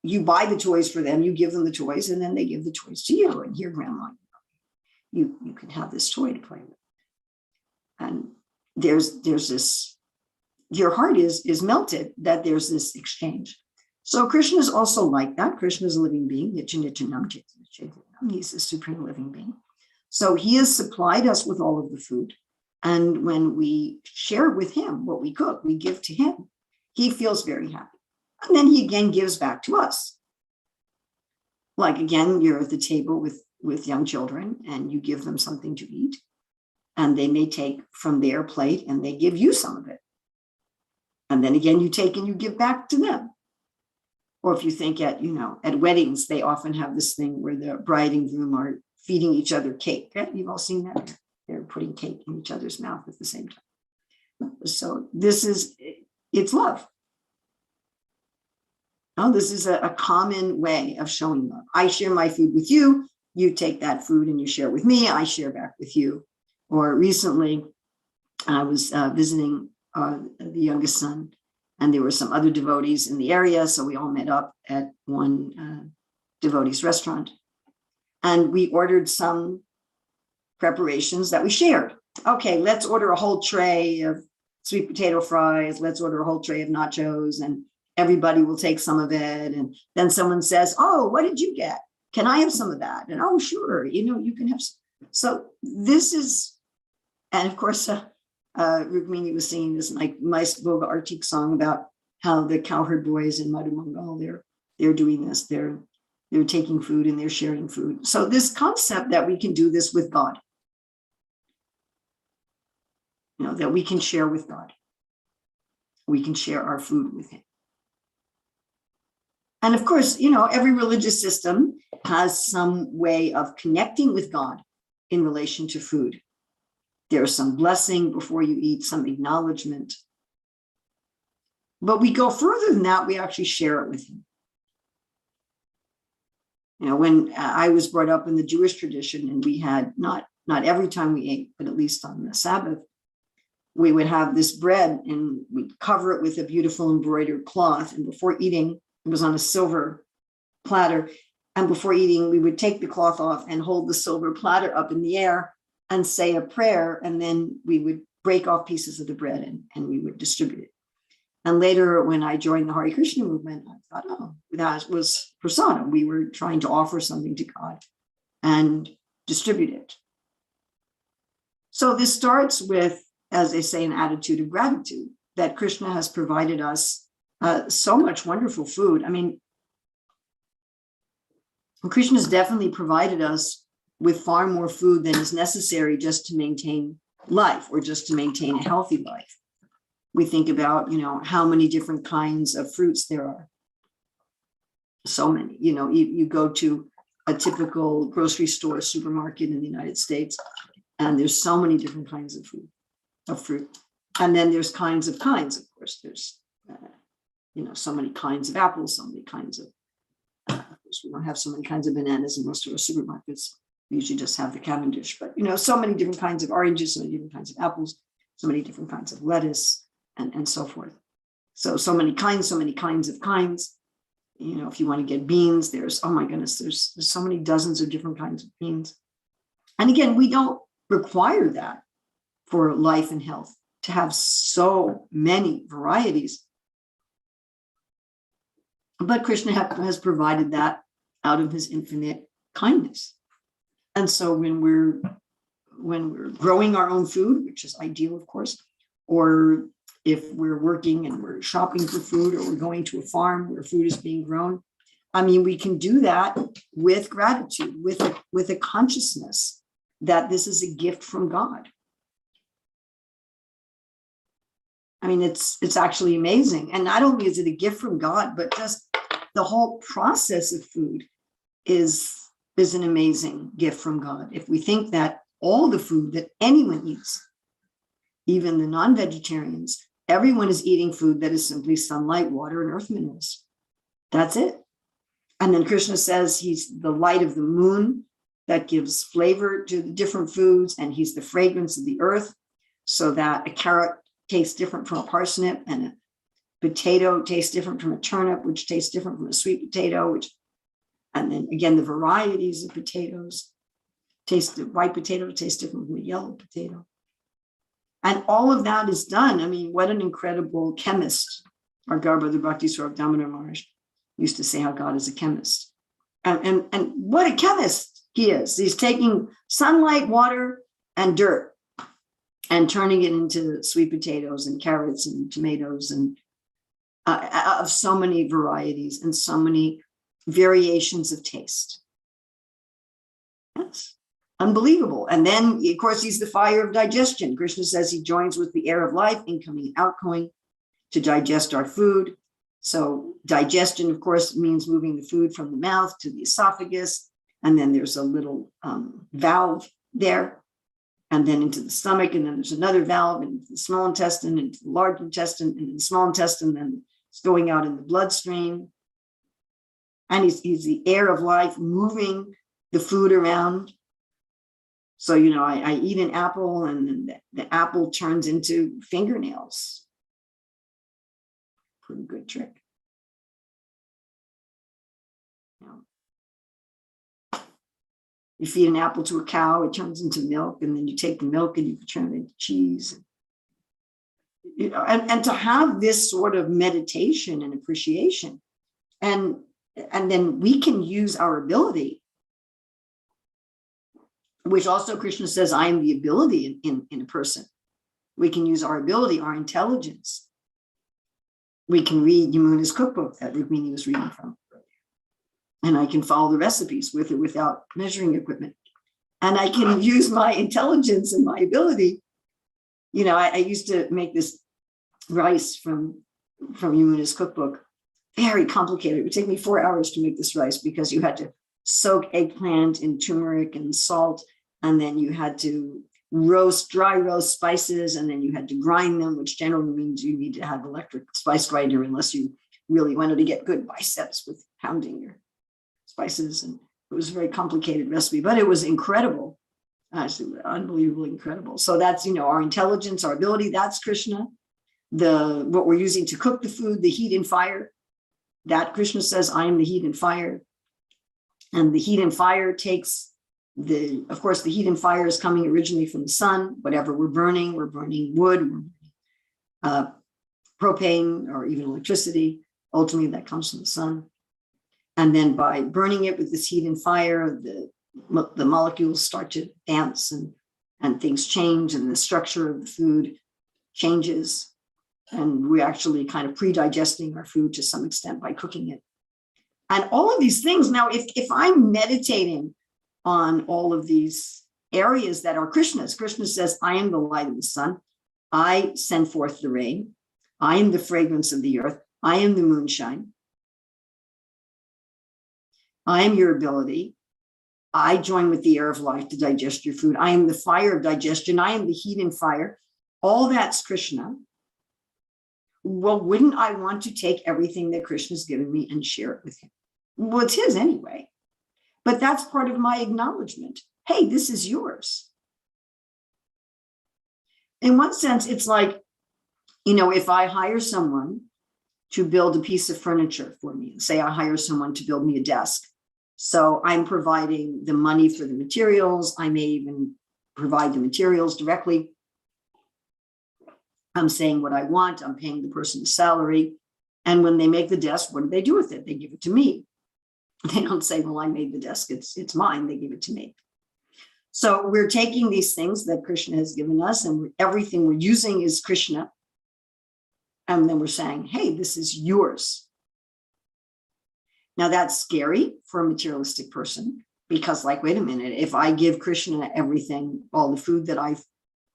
you buy the toys for them, you give them the toys, and then they give the toys to you. And here, Grandma, you can have this toy to play with. And there's this, your heart is melted that there's this exchange. So Krishna is also like that. Krishna is a living being. He's the supreme living being. So he has supplied us with all of the food. And when we share with him what we cook, we give to him, he feels very happy. And then he again gives back to us. Like again, you're at the table with young children and you give them something to eat. And they may take from their plate and they give you some of it. And then again, you take and you give back to them. Or if you think at weddings, they often have this thing where the bride and groom are feeding each other cake. Right? You've all seen that. They're putting cake in each other's mouth at the same time. So it's love. This is a common way of showing love. I share my food with you. You take that food and you share with me. I share back with you. Or recently, I was visiting the youngest son, and there were some other devotees in the area. So we all met up at one devotee's restaurant. And we ordered some preparations that we shared. Okay, let's order a whole tray of sweet potato fries. Let's order a whole tray of nachos, and everybody will take some of it. And then someone says, oh, what did you get? Can I have some of that? And oh, sure, you can have some. So this is, and of course, Rukmini was singing this nice Boga Artik song about how the cowherd boys in Madhumangal, they're doing this. They're taking food and they're sharing food. So this concept that we can do this with God, that we can share with God. We can share our food with him. And of course, every religious system has some way of connecting with God in relation to food. There's some blessing before you eat, some acknowledgement. But we go further than that, we actually share it with him. When I was brought up in the Jewish tradition, and we had not every time we ate, but at least on the Sabbath, we would have this bread and we'd cover it with a beautiful embroidered cloth. And before eating, it was on a silver platter. And before eating, we would take the cloth off and hold the silver platter up in the air and say a prayer. And then we would break off pieces of the bread and we would distribute it. And later, when I joined the Hare Krishna movement, I thought, oh, that was prasadam. We were trying to offer something to God and distribute it. So this starts with, as they say, an attitude of gratitude that Krishna has provided us so much wonderful food. I mean, Krishna's definitely provided us with far more food than is necessary just to maintain life or just to maintain a healthy life. We think about, how many different kinds of fruits there are. So many, you go to a typical grocery store, supermarket in the United States, and there's so many different kinds of fruit. And then there's kinds, of course. There's, so many kinds of apples, so many kinds of, of course, we don't have so many kinds of bananas in most of our supermarkets. We usually just have the Cavendish, but, so many different kinds of oranges, so many different kinds of apples, so many different kinds of lettuce, and so forth. So many kinds of kinds. If you want to get beans, there's, oh my goodness, there's so many dozens of different kinds of beans. And again, we don't require that for life and health to have so many varieties. But Krishna has provided that out of his infinite kindness. And so when we're growing our own food, which is ideal, of course, or if we're working and we're shopping for food, or we're going to a farm where food is being grown, I mean, we can do that with gratitude, with a consciousness that this is a gift from God. I mean, it's actually amazing. And not only is it a gift from God, but just the whole process of food is an amazing gift from God. If we think that all the food that anyone eats, even the non-vegetarians, everyone is eating food that is simply sunlight, water, and earth minerals. That's it. And then Krishna says he's the light of the moon that gives flavor to the different foods, and he's the fragrance of the earth, so that a carrot tastes different from a parsnip, and a potato tastes different from a turnip, which tastes different from a sweet potato, and then again, the varieties of potatoes. The white potato tastes different from a yellow potato. And all of that is done. I mean, what an incredible chemist. Our Garbha, the Bhakti Swarup Damodar Maharaj, used to say how God is a chemist. And what a chemist he is. He's taking sunlight, water, and dirt and turning it into sweet potatoes and carrots and tomatoes, and of so many varieties and so many variations of taste. Yes. Unbelievable. And then, of course, he's the fire of digestion. Krishna says he joins with the air of life, incoming and outgoing, to digest our food. So digestion, of course, means moving the food from the mouth to the esophagus. And then there's a little valve there, and then into the stomach. And then there's another valve into the small intestine, into the large intestine, and in the small intestine, then it's going out in the bloodstream. And he's the air of life, moving the food around. So, I eat an apple, and then the apple turns into fingernails. Pretty good trick. You feed an apple to a cow, it turns into milk, and then you take the milk and you can turn it into cheese. And to have this sort of meditation and appreciation, and then we can use our ability, which also Krishna says, I am the ability in a person. We can use our ability, our intelligence. We can read Yamuna's cookbook that Rukmini was reading from earlier. And I can follow the recipes with or without measuring equipment. And I can use my intelligence and my ability. I used to make this rice from Yamuna's cookbook. Very complicated. It would take me 4 hours to make this rice, because you had to soak eggplant in turmeric and salt, and then you had to dry roast spices, and then you had to grind them, which generally means you need to have electric spice grinder unless you really wanted to get good biceps with pounding your spices. And it was a very complicated recipe, but it was incredible. Actually, unbelievably incredible. So that's, our intelligence, our ability, that's Krishna. What we're using to cook the food, the heat and fire, that Krishna says, I am the heat and fire. And the heat and fire takes of course, the heat and fire is coming originally from the sun. Whatever we're burning wood, propane, or even electricity. Ultimately, that comes from the sun. And then by burning it with this heat and fire, the molecules start to dance and things change, and the structure of the food changes. And we're actually kind of pre-digesting our food to some extent by cooking it. And all of these things. Now, if I'm meditating on all of these areas that are Krishna's, Krishna says, I am the light of the sun. I send forth the rain. I am the fragrance of the earth. I am the moonshine. I am your ability. I join with the air of life to digest your food. I am the fire of digestion. I am the heat and fire. All that's Krishna. Well, wouldn't I want to take everything that Krishna's given me and share it with him? Well, it's his anyway. But that's part of my acknowledgement. Hey, this is yours. In one sense, it's like, if I hire someone to build a piece of furniture for me, say I hire someone to build me a desk. So I'm providing the money for the materials. I may even provide the materials directly. I'm saying what I want. I'm paying the person a salary. And when they make the desk, what do they do with it? They give it to me. They don't say, well, I made the desk. It's mine. They give it to me. So we're taking these things that Krishna has given us, and everything we're using is Krishna. And then we're saying, hey, this is yours. Now that's scary for a materialistic person, because wait a minute, if I give Krishna everything, all the food that I've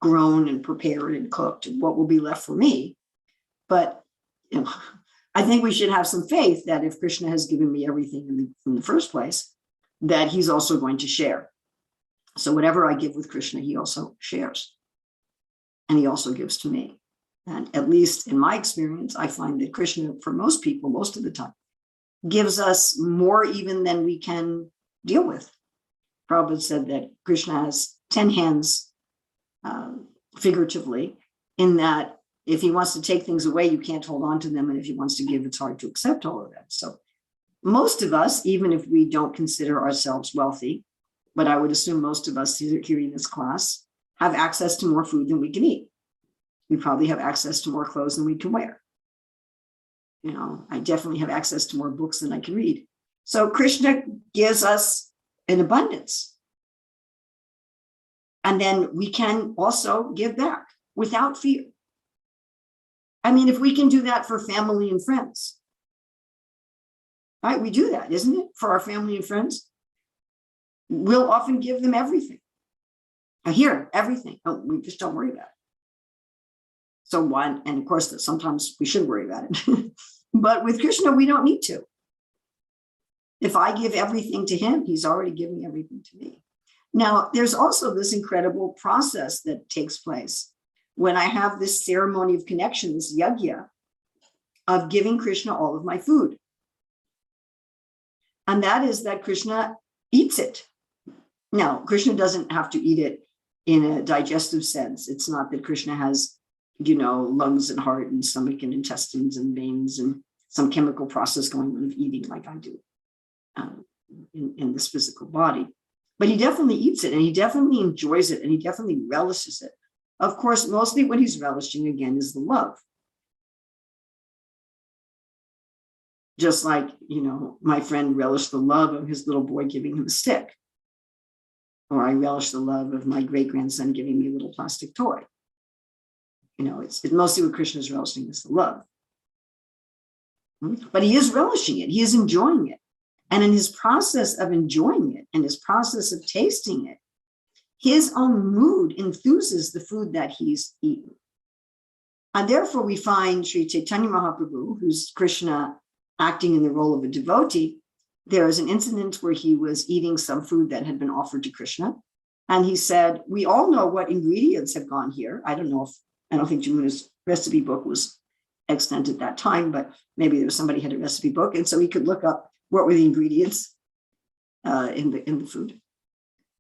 grown and prepared and cooked, what will be left for me? But I think we should have some faith that if Krishna has given me everything in the first place, that he's also going to share. So whatever I give with Krishna, he also shares. And he also gives to me. And at least in my experience, I find that Krishna, for most people, most of the time, gives us more even than we can deal with. Prabhupada said that Krishna has 10 hands, figuratively, in that if he wants to take things away, you can't hold on to them. And if he wants to give, it's hard to accept all of that. So most of us, even if we don't consider ourselves wealthy, but I would assume most of us here in this class have access to more food than we can eat. We probably have access to more clothes than we can wear. I definitely have access to more books than I can read. So Krishna gives us an abundance. And then we can also give back without fear. I mean, if we can do that for family and friends, right? We do that, isn't it? For our family and friends, we'll often give them everything. Here, everything. Oh, we just don't worry about it. So one, and of course, that sometimes we should worry about it. But with Krishna, we don't need to. If I give everything to him, he's already giving everything to me. Now, there's also this incredible process that takes place when I have this ceremony of connection, this yajna of giving Krishna all of my food. And that is that Krishna eats it. Now, Krishna doesn't have to eat it in a digestive sense. It's not that Krishna has, lungs and heart and stomach and intestines and veins and some chemical process going on of eating like I do in this physical body. But he definitely eats it, and he definitely enjoys it, and he definitely relishes it. Of course, mostly what he's relishing, again, is the love. Just like, my friend relished the love of his little boy giving him a stick. Or I relish the love of my great-grandson giving me a little plastic toy. It's mostly what Krishna is relishing is the love. But he is relishing it. He is enjoying it. And in his process of enjoying it, and his process of tasting it, his own mood enthuses the food that he's eaten. And therefore we find Sri Chaitanya Mahaprabhu, who's Krishna acting in the role of a devotee. There is an incident where he was eating some food that had been offered to Krishna. And he said, we all know what ingredients have gone here. I don't think Jamuna's recipe book was extant at that time, but maybe there was somebody had a recipe book. And so he could look up what were the ingredients in the food.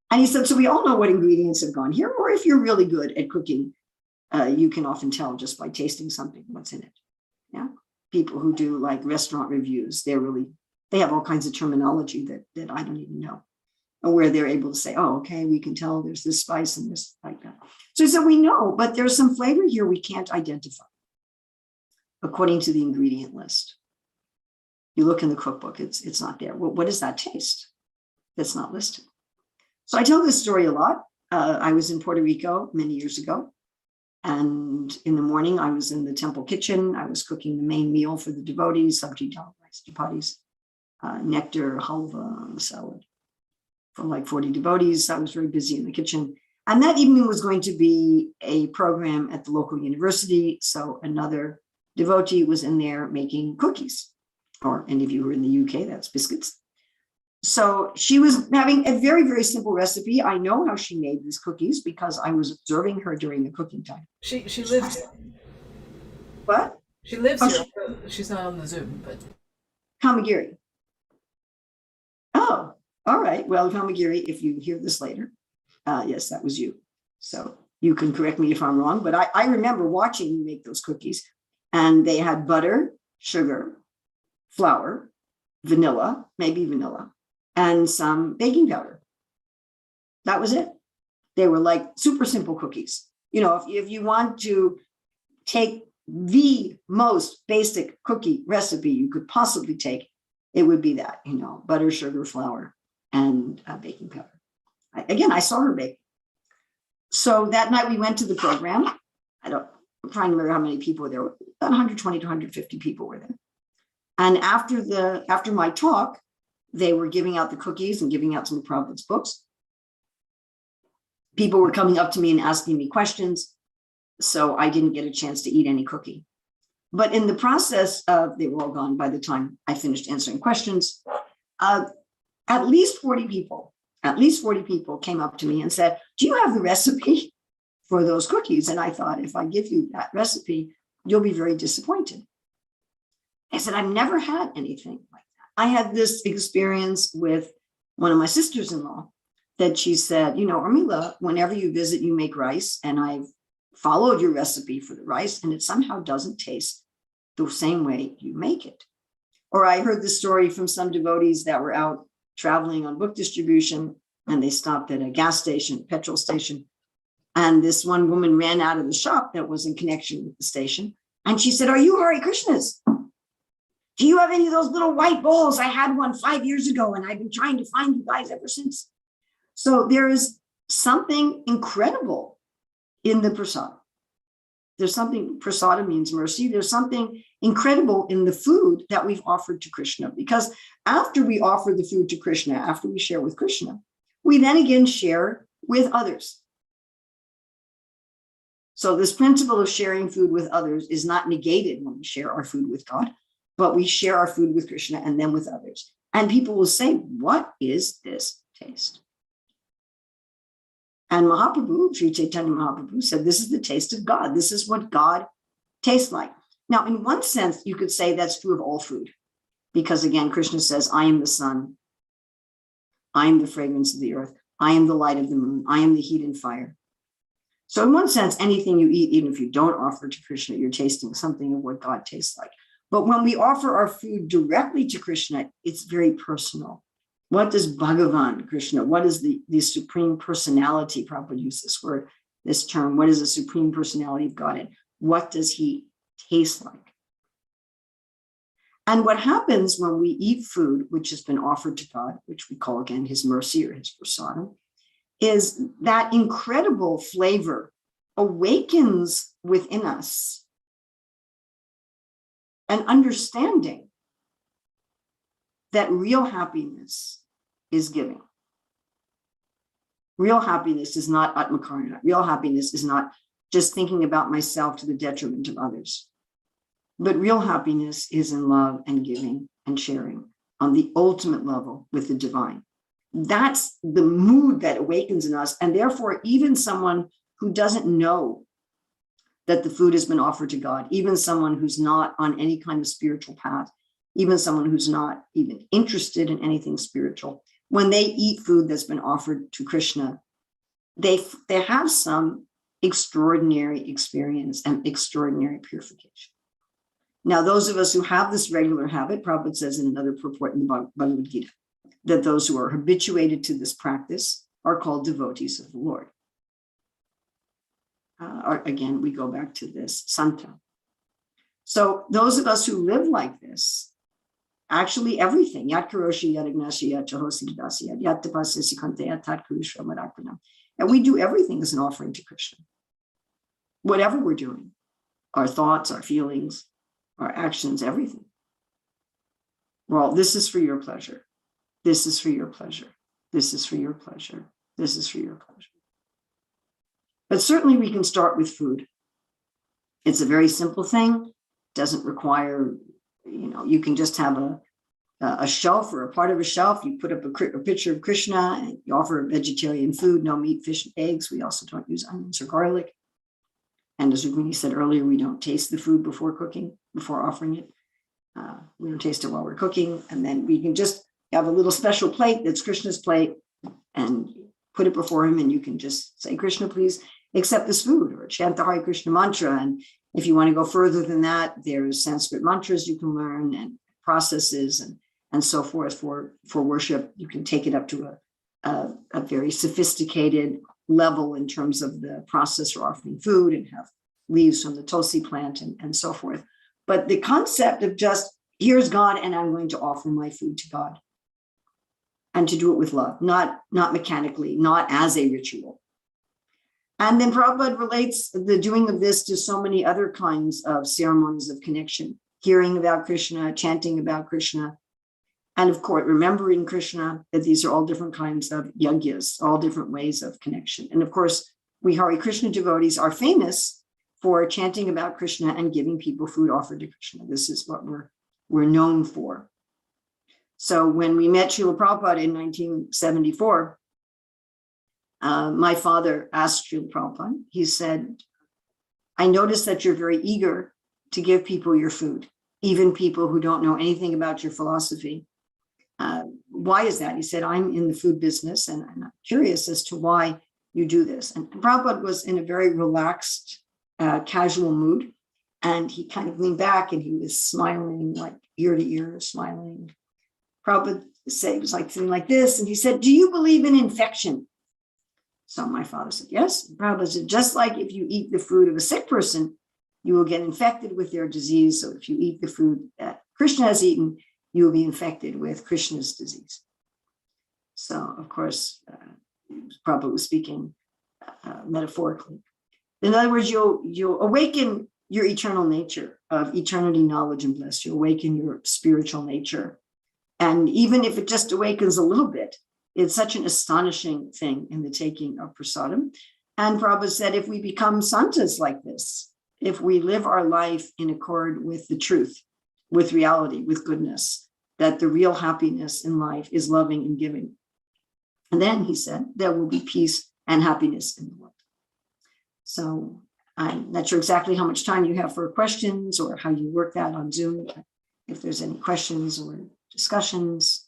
And he said, so we all know what ingredients have gone here, or if you're really good at cooking, you can often tell just by tasting something what's in it. Yeah. People who do like restaurant reviews, they have all kinds of terminology that I don't even know, and where they're able to say, oh, okay, we can tell there's this spice and this like that. So he said, we know, but there's some flavor here we can't identify according to the ingredient list. You look in the cookbook, it's not there. Well, what does that taste that's not listed? So I tell this story a lot. I was in Puerto Rico many years ago. And in the morning, I was in the temple kitchen. I was cooking the main meal for the devotees, sabji dal, rice chapatis, nectar, halva, salad for like 40 devotees. I was very busy in the kitchen. And that evening was going to be a program at the local university. So another devotee was in there making cookies, or any of you who are in the UK, that's biscuits. So she was having a very, very simple recipe. I know how she made these cookies because I was observing her during the cooking time. She lives here. What? She lives here. She's not on the Zoom, but Kamagiri. Oh, all right. Well, Kamagiri, if you hear this later, yes, that was you. So you can correct me if I'm wrong, but I remember watching you make those cookies, and they had butter, sugar, flour, vanilla, maybe vanilla, and some baking powder. That was it. They were like super simple cookies. You know, if you want to take the most basic cookie recipe you could possibly take, it would be that, you know, butter, sugar, flour, and baking powder. I saw her bake. So that night we went to the program. I'm trying to remember how many people were there. About 120 to 150 people were there. And after my talk, they were giving out the cookies and giving out some of Prabhupada's books. People were coming up to me and asking me questions. So I didn't get a chance to eat any cookie. But in the process of, they were all gone by the time I finished answering questions. At least 40 people came up to me and said, do you have the recipe for those cookies? And I thought, if I give you that recipe, you'll be very disappointed. I said, I've never had anything like that. I had this experience with one of my sisters-in-law that she said, you know, Urmila, whenever you visit, you make rice, and I've followed your recipe for the rice, and it somehow doesn't taste the same way you make it. Or I heard the story from some devotees that were out traveling on book distribution, and they stopped at a gas station, petrol station. And this one woman ran out of the shop that was in connection with the station. And she said, are you Hare Krishnas? Do you have any of those little white bowls? I had one 5 years ago, and I've been trying to find you guys ever since. So there is something incredible in the prasada. There's something, prasada means mercy. There's something incredible in the food that we've offered to Krishna, because after we offer the food to Krishna, after we share with Krishna, we then again share with others. So this principle of sharing food with others is not negated when we share our food with God, but we share our food with Krishna and then with others. And people will say, what is this taste? And Mahaprabhu, Sri Chaitanya Mahaprabhu, said, this is the taste of God. This is what God tastes like. Now, in one sense, you could say that's true of all food, because again, Krishna says, I am the sun. I am the fragrance of the earth. I am the light of the moon. I am the heat and fire. So in one sense, anything you eat, even if you don't offer to Krishna, you're tasting something of what God tastes like. But when we offer our food directly to Krishna, it's very personal. What does Bhagavan, Krishna, what is the supreme personality? Prabhupada used this word, this term. What is the supreme personality of Godhead? What does he taste like? And what happens when we eat food which has been offered to God, which we call again his mercy or his prasadam, is that incredible flavor awakens within us an understanding that real happiness is giving. Real happiness is not atmakarna. Real happiness is not just thinking about myself to the detriment of others. But real happiness is in love and giving and sharing on the ultimate level with the divine. That's the mood that awakens in us. And therefore, even someone who doesn't know that the food has been offered to God, even someone who's not on any kind of spiritual path, even someone who's not even interested in anything spiritual, when they eat food that's been offered to Krishna, they have some extraordinary experience and extraordinary purification. Now, those of us who have this regular habit, Prabhupada says in another purport in the Bhagavad Gita, that those who are habituated to this practice are called devotees of the Lord. Again, we go back to this Santa. So those of us who live like this, actually everything, Yat Karoshi, Yat Ignashi, Yat Chahosi Dasi, Yat Tapasya Sikante, Yat Tat Kurushra Madakranam. And we do everything as an offering to Krishna. Whatever we're doing, our thoughts, our feelings, our actions, everything. Well, this is for your pleasure. This is for your pleasure. This is for your pleasure. This is for your pleasure. But certainly we can start with food. It's a very simple thing. Doesn't require, you can just have a shelf or a part of a shelf. You put up a picture of Krishna and you offer vegetarian food, no meat, fish, and eggs. We also don't use onions or garlic. And as Rukmini said earlier, we don't taste the food before cooking, before offering it. We don't taste it while we're cooking. And then we can just have a little special plate that's Krishna's plate and put it before him. And you can just say, Krishna, please accept this food, or chant the Hare Krishna mantra. And if you want to go further than that, there's Sanskrit mantras you can learn and processes and so forth for worship. You can take it up to a very sophisticated level in terms of the process for offering food and have leaves from the Tulsi plant and so forth. But the concept of just, here's God and I'm going to offer my food to God. And to do it with love, not mechanically, not as a ritual. And then Prabhupada relates the doing of this to so many other kinds of ceremonies of connection, hearing about Krishna, chanting about Krishna, and of course, remembering Krishna, that these are all different kinds of yagyas, all different ways of connection. And of course, we Hare Krishna devotees are famous for chanting about Krishna and giving people food offered to Krishna. This is what we're known for. So when we met Srila Prabhupada in 1974, my father asked Srila Prabhupada, he said, I noticed that you're very eager to give people your food, even people who don't know anything about your philosophy. Why is that? He said, I'm in the food business and I'm curious as to why you do this. And Prabhupada was in a very relaxed, casual mood. And he kind of leaned back and he was smiling, like ear to ear, smiling. Prabhupada said, it was like sitting like this. And he said, do you believe in infection? So my father said, yes. Prabhupada said, just like if you eat the food of a sick person, you will get infected with their disease. So if you eat the food that Krishna has eaten, you will be infected with Krishna's disease. So, of course, Prabhupada was speaking metaphorically. In other words, you'll awaken your eternal nature of eternity, knowledge, and bliss. You awaken your spiritual nature. And even if it just awakens a little bit, it's such an astonishing thing in the taking of prasadam. And Prabhupada said, if we become santas like this, if we live our life in accord with the truth, with reality, with goodness, that the real happiness in life is loving and giving. And then he said, there will be peace and happiness in the world. So I'm not sure exactly how much time you have for questions or how you work that on Zoom. If there's any questions or discussions.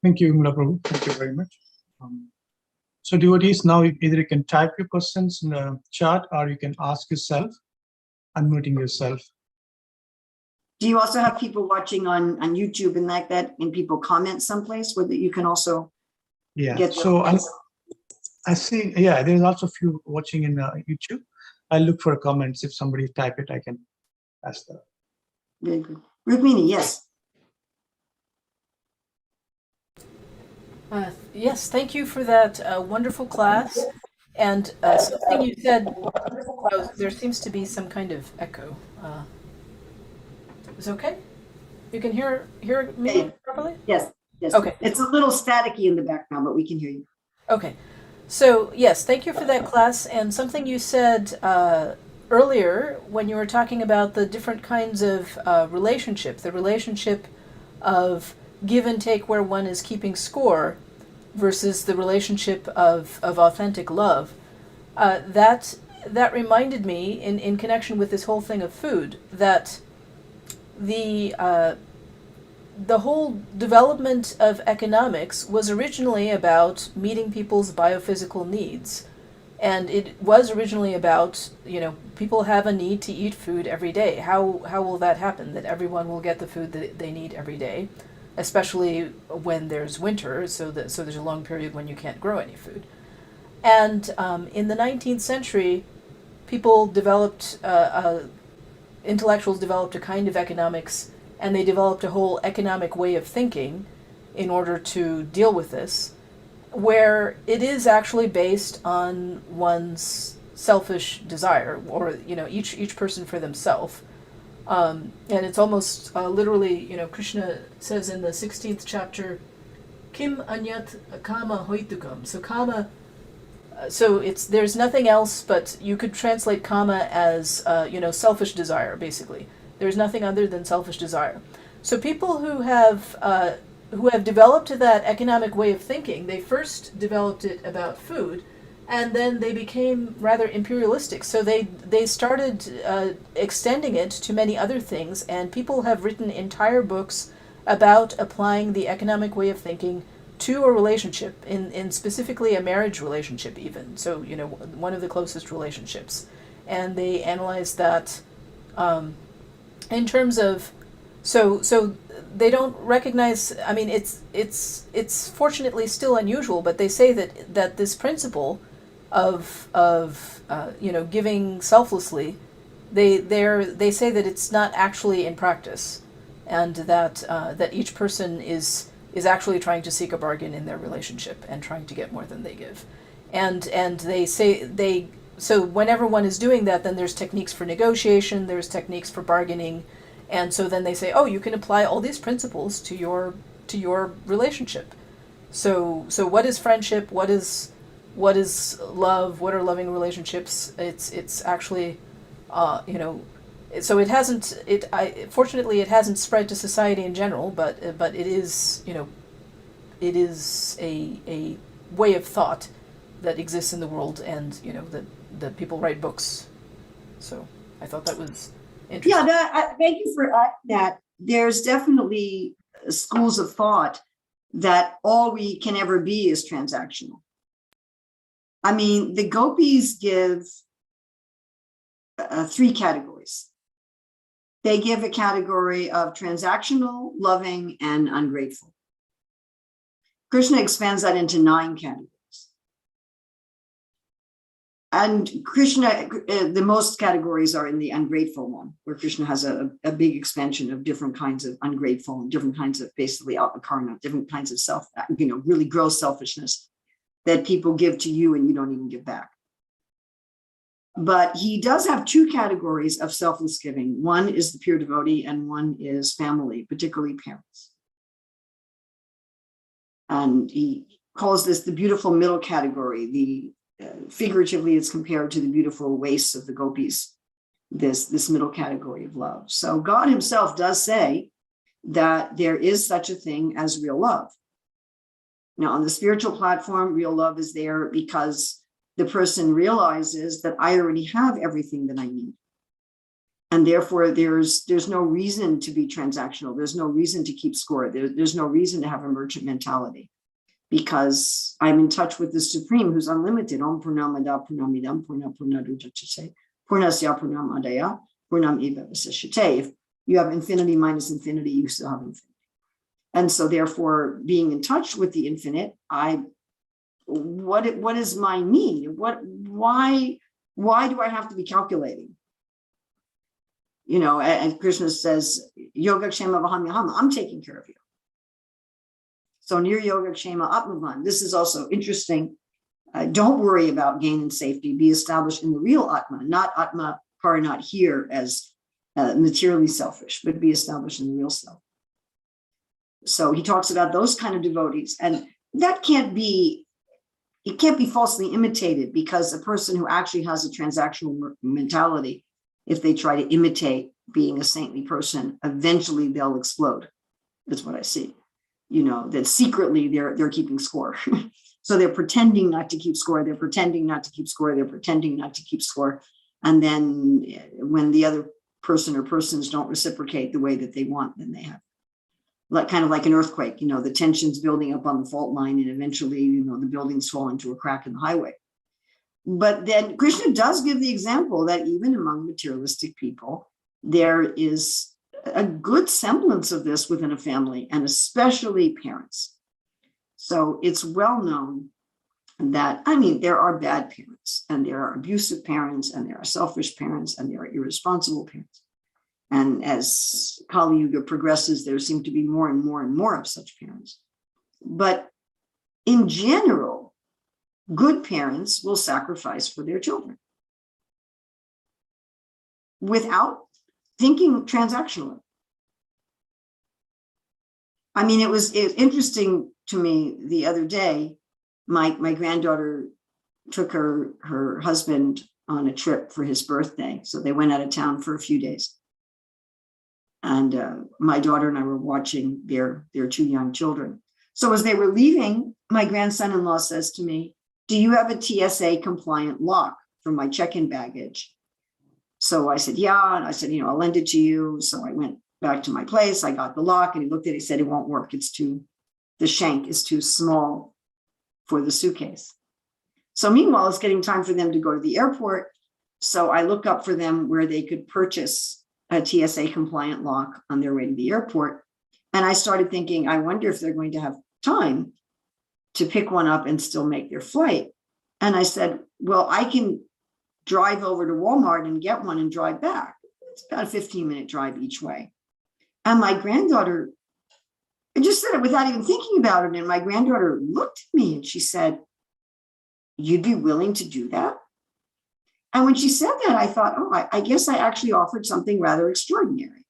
Thank you, Urmila Prabhu. Thank you very much. So devotees, now either you can type your questions in the chat or you can ask yourself, unmuting yourself. Do you also have people watching on YouTube and like that, and people comment someplace where that you can also get so I see, there's also a few watching in YouTube. I'll look for comments. If somebody type it, I can ask that. Very good. Rukmini, yes. Yes, thank you for that wonderful class. And something you said, there seems to be some kind of echo. Is it okay? You can hear me properly? Yes, yes. Okay. It's a little staticky in the background, but we can hear you. Okay. So, yes, thank you for that class. And something you said earlier when you were talking about the different kinds of relationship, the relationship of give and take where one is keeping score versus the relationship of authentic love. That reminded me, in connection with this whole thing of food, that the the whole development of economics was originally about meeting people's biophysical needs. And it was originally about, people have a need to eat food every day. How will that happen, that everyone will get the food that they need every day, especially when there's winter, so there's a long period when you can't grow any food. And in the 19th century, people developed, intellectuals developed a kind of economics, and they developed a whole economic way of thinking in order to deal with this, where it is actually based on one's selfish desire, or each person for themselves. And it's almost literally, Krishna says in the 16th chapter, Kim anyat kama hoitukam. So kama, there's nothing else, but you could translate kama as selfish desire, basically. There's nothing other than selfish desire. So people who have developed that economic way of thinking, they first developed it about food, and then they became rather imperialistic. So they started extending it to many other things, and people have written entire books about applying the economic way of thinking to a relationship, in specifically a marriage relationship even. So, one of the closest relationships. And they analyze that in terms of, so they don't recognize, it's fortunately still unusual, but they say that this principle of giving selflessly, they say that it's not actually in practice, and that each person is actually trying to seek a bargain in their relationship and trying to get more than they give. And they say so whenever one is doing that, then there's techniques for negotiation, there's techniques for bargaining, and so then they say, oh, you can apply all these principles to your relationship. So what is friendship? What is love? What are loving relationships? It's actually, so it hasn't. Fortunately, it hasn't spread to society in general, but it is, it is a way of thought that exists in the world, and that people write books. So I thought that was interesting. Yeah, thank you for that. There's definitely schools of thought that all we can ever be is transactional. The gopis give 3 categories. They give a category of transactional, loving, and ungrateful. Krishna expands that into 9 categories. And Krishna, the most categories are in the ungrateful one, where Krishna has a big expansion of different kinds of ungrateful and different kinds of basically karma, different kinds of self, really gross selfishness that people give to you and you don't even give back. But he does have 2 categories of selfless giving. One is the pure devotee, and one is family, particularly parents. And he calls this the beautiful middle category. Figuratively, it's compared to the beautiful waists of the gopis, this middle category of love. So God himself does say that there is such a thing as real love. Now, on the spiritual platform, real love is there because the person realizes that I already have everything that I need. And therefore, there's no reason to be transactional. There's no reason to keep score. There's no reason to have a merchant mentality, because I'm in touch with the Supreme, who's unlimited. Om Purnamada Purnamidam Purna Purnadujachate Purnasya Purnam Adaya Purnam Eva Vasishate. If you have infinity minus infinity, you still have infinity. And so therefore, being in touch with the infinite, what is my need? Why do I have to be calculating? And Krishna says, Yoga Kshema Vahamyahama, I'm taking care of you. So near Yoga Kshema Atmavan. This is also interesting. Don't worry about gain and safety. Be established in the real Atma, not Atma Par, not here as materially selfish, but be established in the real self. So he talks about those kind of devotees, and that can't be falsely imitated, because a person who actually has a transactional mentality, if they try to imitate being a saintly person, eventually they'll explode. That's what I see. That secretly they're keeping score. So they're pretending not to keep score. They're pretending not to keep score. They're pretending not to keep score. And then when the other person or persons don't reciprocate the way that they want, then they have kind of like an earthquake, the tensions building up on the fault line, and eventually, the buildings fall into a crack in the highway. But then Krishna does give the example that even among materialistic people, there is a good semblance of this within a family, and especially parents. So it's well known that, there are bad parents, and there are abusive parents, and there are selfish parents, and there are irresponsible parents. And as Kali Yuga progresses, there seem to be more and more and more of such parents. But in general, good parents will sacrifice for their children without thinking transactionally. It was interesting to me the other day. My granddaughter took her husband on a trip for his birthday. So they went out of town for a few days. And my daughter and I were watching their two young children. So as they were leaving, my grandson-in-law says to me, "Do you have a TSA compliant lock for my check-in baggage?" So I said, "Yeah." And I said, "I'll lend it to you." So I went back to my place. I got the lock, and he looked at it. He said, "It won't work. The shank is too small for the suitcase." So meanwhile, it's getting time for them to go to the airport. So I look up for them where they could purchase a TSA compliant lock on their way to the airport. And I started thinking, I wonder if they're going to have time to pick one up and still make their flight. And I said, well, I can drive over to Walmart and get one and drive back. It's about a 15-minute drive each way. And my granddaughter, I just said it without even thinking about it. And my granddaughter looked at me and she said, "You'd be willing to do that?" And when she said that, I thought, I guess I actually offered something rather extraordinary.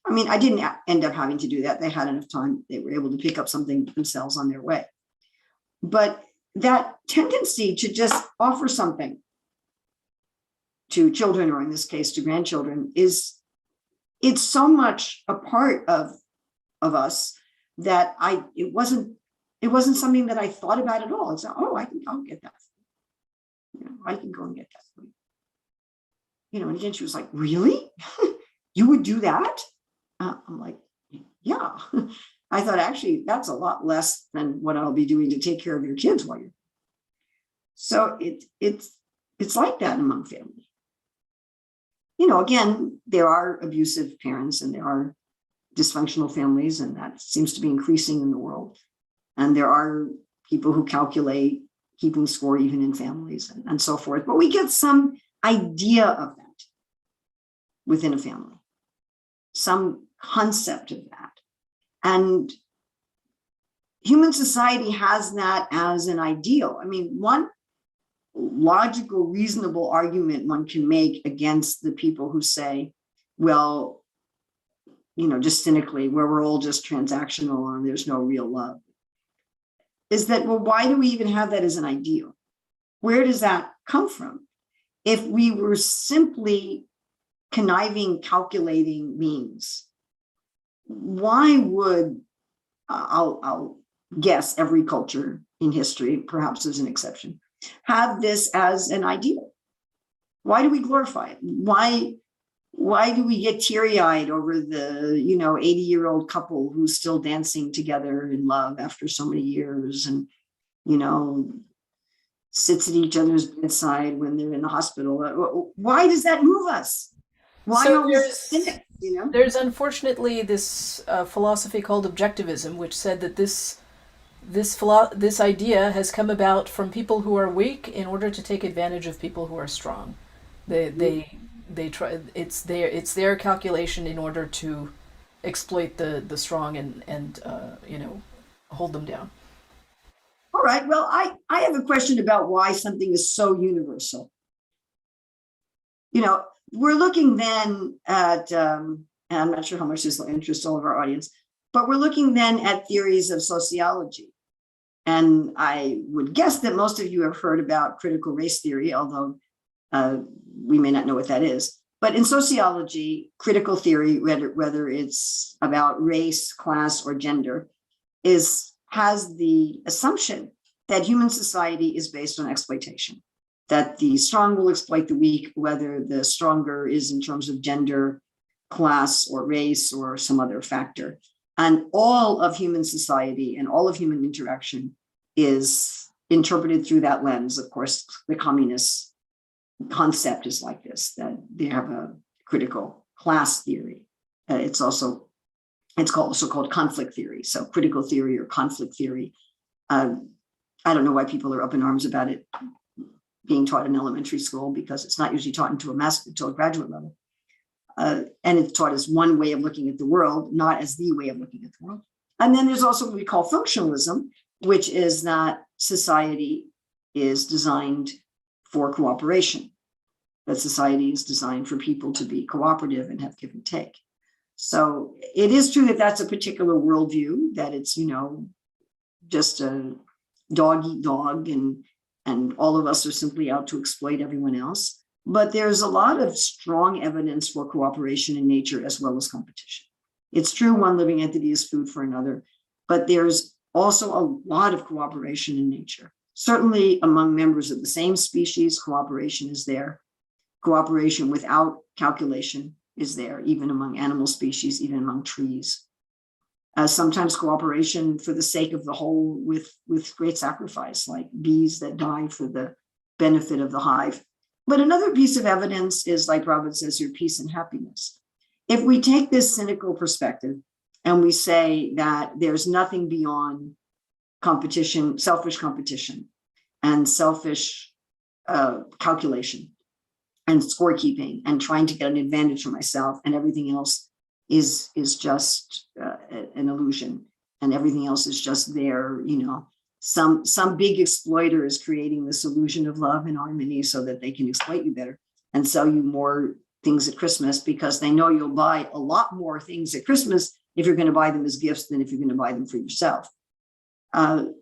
I didn't end up having to do that. They had enough time. They were able to pick up something themselves on their way. But that tendency to just offer something to children, or in this case, to grandchildren, it's so much a part of us that it wasn't something that I thought about at all. It's I'll get that. I can go and get that for you. And again, she was like, "Really? You would do that?" I'm like, "Yeah." I thought, actually, that's a lot less than what I'll be doing to take care of your kids while you're. So it's like that among family. Again, there are abusive parents and there are dysfunctional families, and that seems to be increasing in the world. And there are people who calculate keeping score even in families and so forth. But we get some idea of that within a family, some concept of that. And human society has that as an ideal. One logical, reasonable argument one can make against the people who say, well, just cynically, where we're all just transactional and there's no real love, is that, well, why do we even have that as an ideal? Where does that come from? If we were simply conniving, calculating beings, why would, I'll guess every culture in history, perhaps as an exception, have this as an ideal? Why do we glorify it? Why do we get teary-eyed over the 80-year-old couple who's still dancing together in love after so many years, and sits at each other's bedside when they're in the hospital? Why does that move us? Why So are we cynics? There's unfortunately this philosophy called objectivism, which said that this idea has come about from people who are weak in order to take advantage of people who are strong. They try. It's their calculation in order to exploit the strong and hold them down. All right. Well, I have a question about why something is so universal. We're looking then at, and I'm not sure how much this will interest all of our audience, but we're looking then at theories of sociology. And I would guess that most of you have heard about critical race theory, although we may not know what that is. But in sociology, critical theory, whether it's about race, class, or gender, has the assumption that human society is based on exploitation, that the strong will exploit the weak, whether the stronger is in terms of gender, class, or race, or some other factor. And all of human society and all of human interaction is interpreted through that lens. Of course, the communist concept is like this, that they have a critical class theory. It's also called conflict theory. So critical theory or conflict theory. I don't know why people are up in arms about it being taught in elementary school, because it's not usually taught until a graduate level. And it's taught as one way of looking at the world, not as the way of looking at the world. And then there's also what we call functionalism, which is that society is designed for cooperation, that society is designed for people to be cooperative and have give and take. So it is true that that's a particular worldview, that it's, just a dog eat dog, and all of us are simply out to exploit everyone else. But there's a lot of strong evidence for cooperation in nature as well as competition. It's true one living entity is food for another, but there's also a lot of cooperation in nature. Certainly among members of the same species, cooperation is there. Cooperation without calculation is there, even among animal species, even among trees. Sometimes cooperation for the sake of the whole with great sacrifice, like bees that die for the benefit of the hive. But another piece of evidence is, like Prabhupada says, your peace and happiness. If we take this cynical perspective and we say that there's nothing beyond competition, selfish competition, and selfish calculation, and scorekeeping, and trying to get an advantage for myself, and everything else is just an illusion, and everything else is just there, some big exploiter is creating this illusion of love and harmony so that they can exploit you better and sell you more things at Christmas, because they know you'll buy a lot more things at Christmas if you're going to buy them as gifts than if you're going to buy them for yourself. And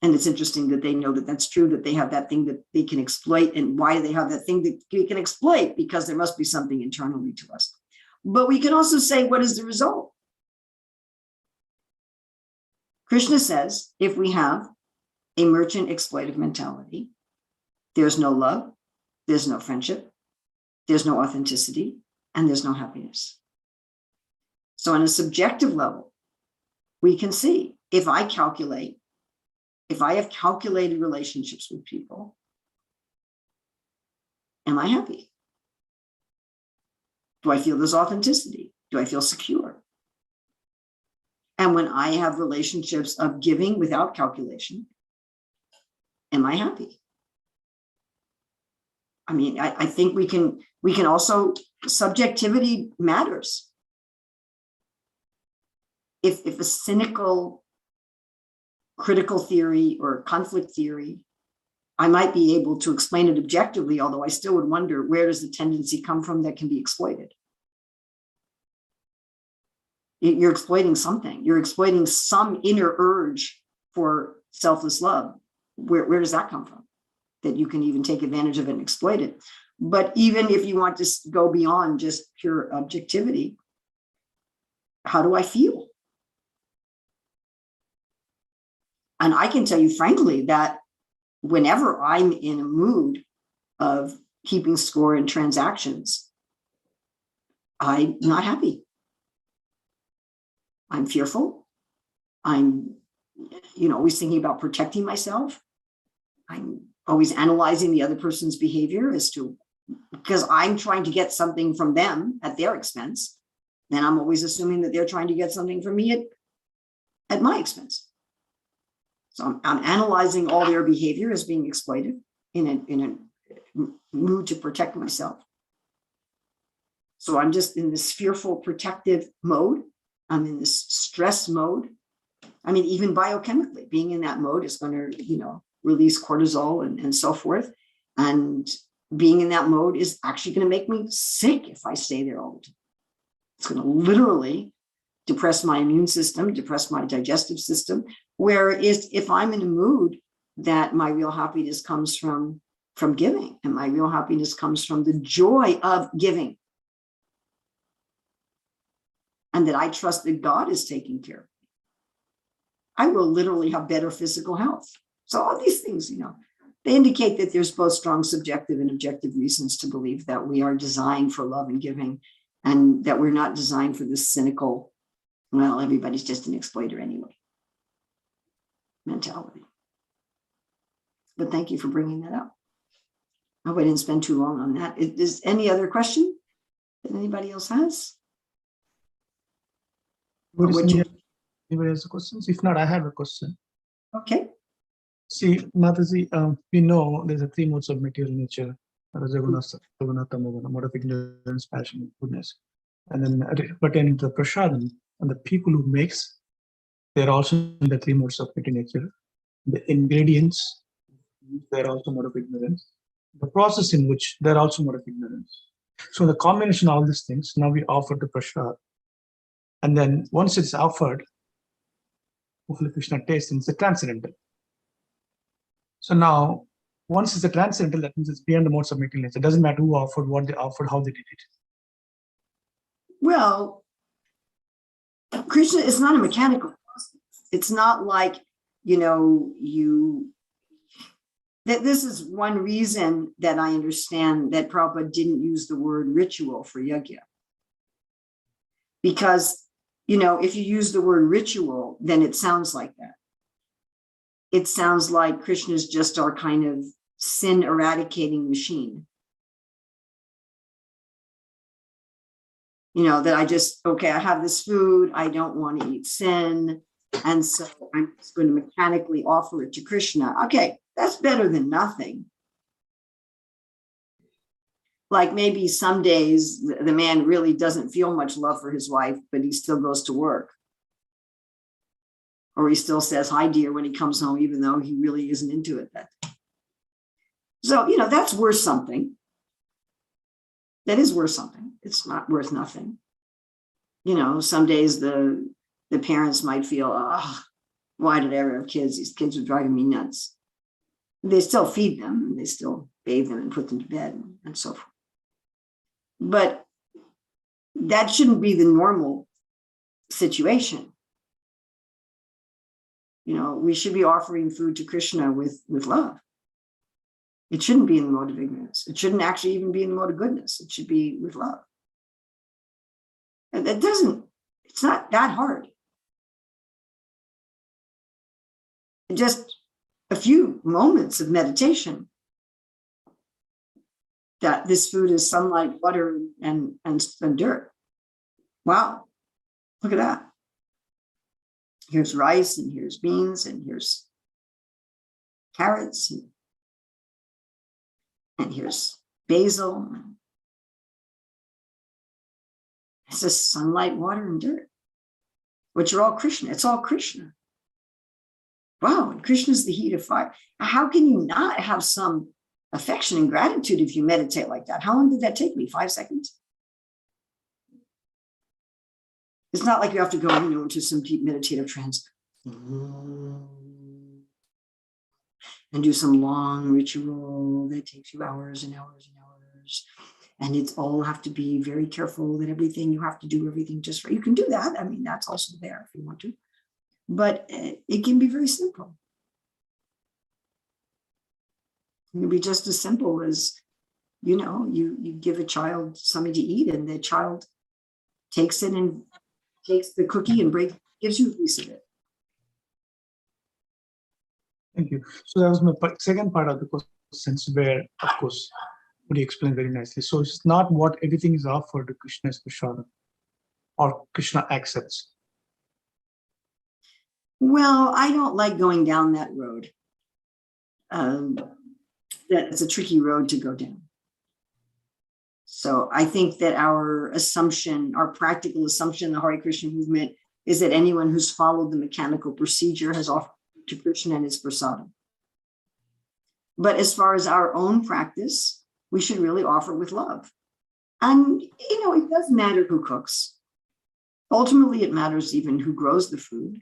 it's interesting that they know that that's true, that they have that thing that they can exploit. And why do they have that thing that they can exploit? Because there must be something internally to us. But we can also say, what is the result? Krishna says, if we have a merchant exploitive mentality, there's no love, there's no friendship, there's no authenticity, and there's no happiness. So on a subjective level, we can see, if I have calculated relationships with people, am I happy? Do I feel there's authenticity? Do I feel secure? And when I have relationships of giving without calculation, am I happy? I mean, I think we can also, subjectivity matters. If a cynical, critical theory or conflict theory, I might be able to explain it objectively, although I still would wonder, where does the tendency come from that can be exploited? You're exploiting something. You're exploiting some inner urge for selfless love. Where does that come from? That you can even take advantage of it and exploit it. But even if you want to go beyond just pure objectivity, how do I feel? And I can tell you frankly that whenever I'm in a mood of keeping score in transactions, I'm not happy. I'm fearful. I'm, always thinking about protecting myself. I'm always analyzing the other person's behavior because I'm trying to get something from them at their expense. Then I'm always assuming that they're trying to get something from me at my expense. So I'm analyzing all their behavior as being exploited in a mood to protect myself. So I'm just in this fearful protective mode. I'm in this stress mode. I mean, even biochemically, being in that mode is going to, release cortisol and so forth. And being in that mode is actually going to make me sick if I stay there all the time. It's going to literally depress my immune system, depress my digestive system. Whereas if I'm in a mood that my real happiness comes from giving, and my real happiness comes from the joy of giving, and that I trust that God is taking care of me, I will literally have better physical health. So all these things, they indicate that there's both strong subjective and objective reasons to believe that we are designed for love and giving, and that we're not designed for this cynical well, everybody's just an exploiter anyway mentality. But thank you for bringing that up. I hope I didn't spend too long on that. Is any other question that anybody else has? Anybody has questions? If not, I have a question. Okay. See, Mataji, we know there's a three modes of material nature: Rajaguna, Sattva, Tamoguna, mode of ignorance, passion, goodness. And then, but in the prasadam, and the people who makes, they're also in the three modes of material nature. The ingredients, they're also mode of ignorance. The process in which they're also mode of ignorance. So the combination of all these things, now we offer the prasad. And then once it's offered, hopefully Krishna tastes, it's a transcendental. So now, once it's a transcendental, that means it's beyond the modes of material nature. It doesn't matter who offered, what they offered, how they did it. Well, Krishna is not a mechanical process. It's not like, this is one reason that I understand that Prabhupada didn't use the word ritual for yajna. Because, if you use the word ritual, then it sounds like that. It sounds like Krishna is just our kind of sin eradicating machine. That I have this food, I don't want to eat sin, and so I'm just going to mechanically offer it to Krishna. Okay, that's better than nothing. Like maybe some days the man really doesn't feel much love for his wife, but he still goes to work. Or he still says, hi, dear, when he comes home, even though he really isn't into it that day. So, that's worth something. That is worth something. It's not worth nothing. Some days the parents might feel, why did I ever have kids? These kids are driving me nuts. They still feed them, and they still bathe them and put them to bed and so forth. But that shouldn't be the normal situation. We should be offering food to Krishna with love. It shouldn't be in the mode of ignorance. It shouldn't actually even be in the mode of goodness. It should be with love. And it's not that hard. Just a few moments of meditation that this food is sunlight, water, and dirt. Wow, look at that. Here's rice, and here's beans, and here's carrots, and here's basil. It's just sunlight, water, and dirt, which are all Krishna. It's all Krishna. Wow, and Krishna's the heat of fire. How can you not have some affection and gratitude if you meditate like that? How long did that take me? 5 seconds? It's not like you have to go, into some deep meditative trance and do some long ritual that takes you hours and hours and hours. And it's all have to be very careful that you have to do everything just right. You can do that. That's also there if you want to. But it can be very simple. It can be just as simple as, you give a child something to eat, and the child takes it and takes the cookie and gives you a piece of it. Thank you. So that was my second part of the question, where, of course, Woody explained very nicely. So it's not what everything is offered to Krishna as prasada, or Krishna accepts. Well, I don't like going down that road. That's a tricky road to go down. So I think that our practical assumption in the Hare Krishna movement is that anyone who's followed the mechanical procedure has offered to Krishna and his prasadam. But as far as our own practice, we should really offer with love. And, it doesn't matter who cooks. Ultimately, it matters even who grows the food.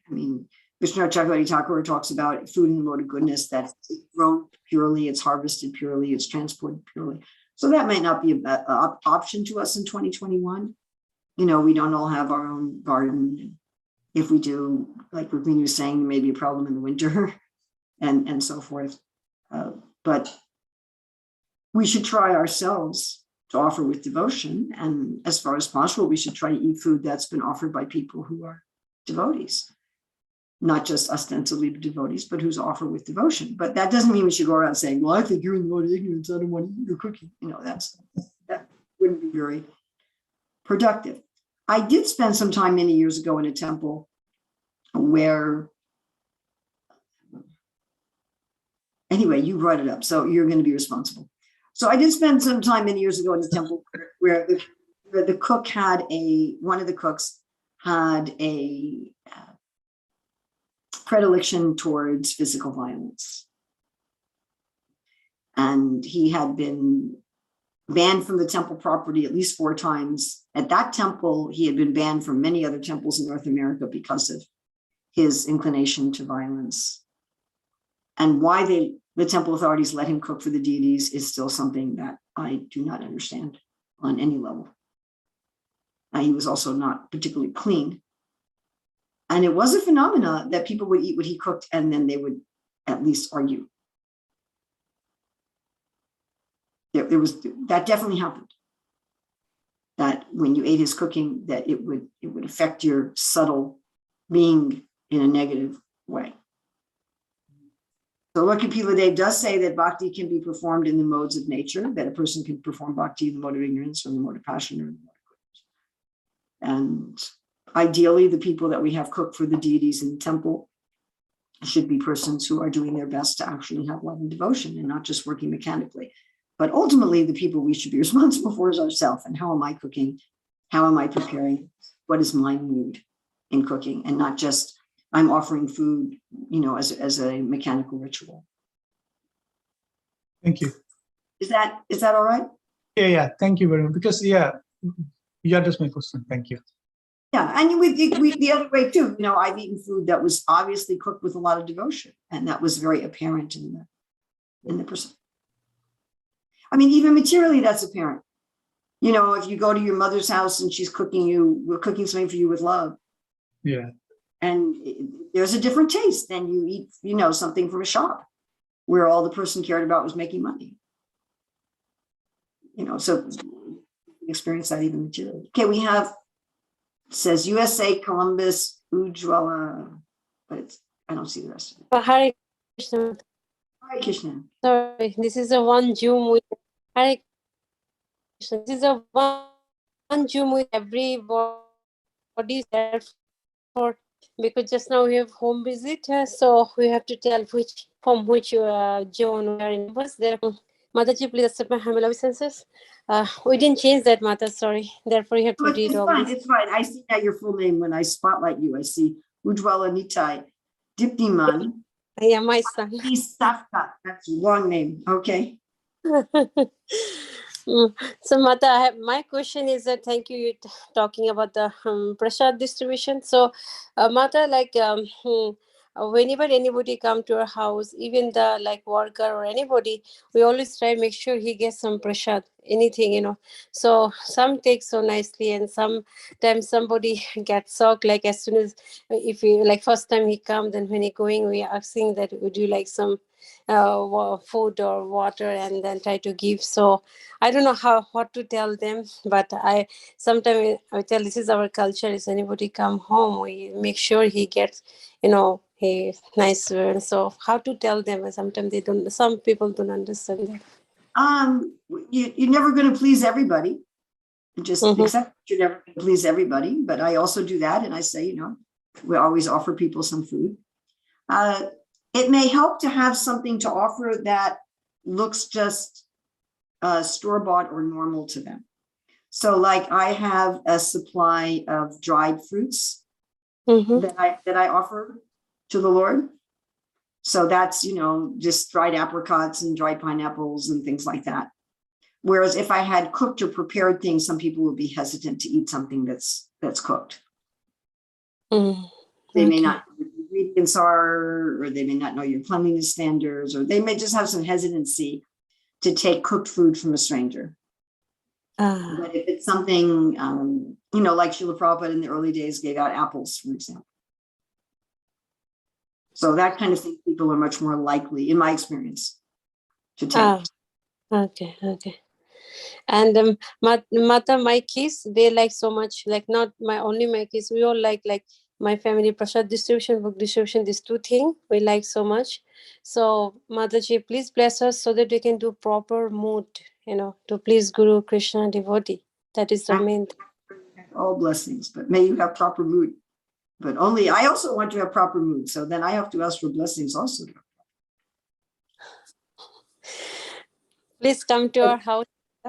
Vishnu Chakravarti Thakur talks about food in the mode of goodness, that's grown purely, it's harvested purely, it's transported purely. So that might not be an option to us in 2021. We don't all have our own garden. If we do, like Rukmini was saying, there may be a problem in the winter and so forth. But we should try ourselves to offer with devotion. And as far as possible, we should try to eat food that's been offered by people who are devotees, not just ostensibly devotees, but who's offered with devotion. But that doesn't mean we should go around saying, well, I think you're in the mode of ignorance. I don't want to eat your cookie. That wouldn't be very productive. I did spend some time many years ago in a temple where, anyway, you brought it up, so you're going to be responsible. So I did spend some time many years ago in a temple where the cook had one of the cooks had a predilection towards physical violence. And he had been banned from the temple property at least 4 times. At that temple, he had been banned from many other temples in North America because of his inclination to violence. And why the temple authorities let him cook for the deities is still something that I do not understand on any level. He was also not particularly clean. And it was a phenomenon that people would eat what he cooked and then they would at least argue. There was, that definitely happened. That when you ate his cooking, that it would affect your subtle being in a negative way. So Lord Kapila Dev does say that bhakti can be performed in the modes of nature, that a person can perform bhakti in the mode of ignorance or in the mode of passion or in the mode of goodness. And ideally, the people that we have cook for the deities in the temple should be persons who are doing their best to actually have love and devotion and not just working mechanically. But ultimately, the people we should be responsible for is ourselves. And how am I cooking? How am I preparing? What is my mood in cooking? And not just I'm offering food, as a mechanical ritual. Thank you. Is that all right? Yeah. Thank you very much. Because you addressed my question. Thank you. Yeah, and we the other way too. I've eaten food that was obviously cooked with a lot of devotion, and that was very apparent in the person. I mean, even materially, that's apparent. If you go to your mother's house and we're cooking something for you with love. Yeah. And there's a different taste than you eat, something from a shop where all the person cared about was making money. So experience that even materially. Okay, we have, it says USA, Columbus, Ujjwala, but I don't see the rest of it. Hare Krishna. Hare Krishna. Sorry, this is a one Zoom with Hare Krishna. This is a one Zoom with everybody there for, because just now we have home visit, so we have to tell from which zone we are in. Was there? Mataji, please accept my humble obeisances. We didn't change that, Mata, sorry. Therefore, you have to read all this. It's fine. I see now your full name when I spotlight you. I see Ujjwala Nitai Diptiman. Yeah, my son. Safka. That's a long name. Okay. So, Mata, my question is that thank you. You're talking about the prasad distribution. So, Mata, whenever anybody come to our house, even the worker or anybody, we always try to make sure he gets some prasad, anything, So some take so nicely, and sometimes somebody gets shocked. As soon as, if we first time he come, then when he going, we are asking that would you like some food or water, and then try to give. So I don't know what to tell them, but sometimes I tell this is our culture. If anybody come home, we make sure he gets, he nice. So how to tell them? Sometimes they don't. Some people don't understand that. You're never going to please everybody. Just accept you're never going to please everybody. But I also do that, and I say, we always offer people some food. It may help to have something to offer that looks just store-bought or normal to them. So I have a supply of dried fruits that I offer to the Lord. So that's, just dried apricots and dried pineapples and things like that. Whereas if I had cooked or prepared things, some people would be hesitant to eat something that's cooked. They may not know what the ingredients are, or they may not know your cleanliness standards, or they may just have some hesitancy to take cooked food from a stranger. But if it's something, like Srila Prabhupada in the early days gave out apples, for example. So that kind of thing, people are much more likely, in my experience, to take. Okay. And Mata, my kids, they like so much, not only my kids, we all like my family, prasad distribution, book distribution, these two things we like so much. So Mataji, please bless us so that we can do proper mood, to please Guru, Krishna, devotee. That is the main thing. All blessings, but may you have proper mood. But only I also want to have proper mood. So then I have to ask for blessings also. Please come to our house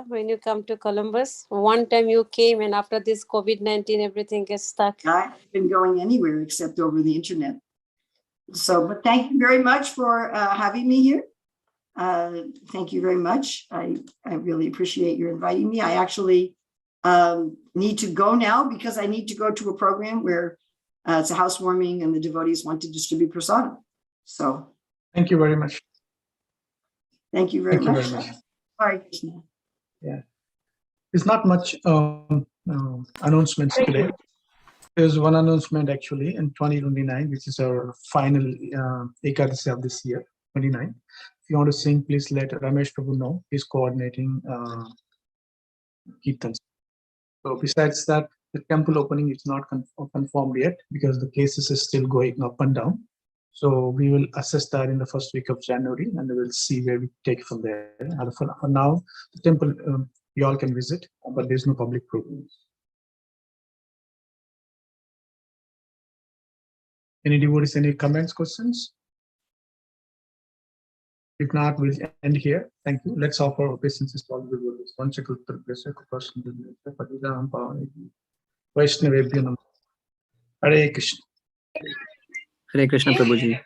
when you come to Columbus. One time you came, and after this COVID-19, everything gets stuck. I haven't been going anywhere except over the internet. So, but thank you very much for having me here. Thank you very much. I really appreciate your inviting me. I actually need to go now because I need to go to a program where it's a housewarming and the devotees want to distribute prasadam. So Thank you very much. thank you very much. Hare Krishna. Yeah, there's not much announcements today. There's one announcement actually in 2029, which is our final Ekadasi of this year, 29. If you want to sing, please let Ramesh Prabhu know. He's coordinating Kirtans. So besides that, the temple opening is not confirmed yet because the cases is still going up and down. So we will assess that in the first week of January, and we'll see where we take from there. And for now, the temple you all can visit, but there's no public programs. Any devotees, any comments, questions? If not, we'll end here. Thank you. Let's offer obeisances to all the devotees. One check with the blessed person. Vaishnavebhyo Namah. Hare Krishna. Hare Krishna, Prabhuji.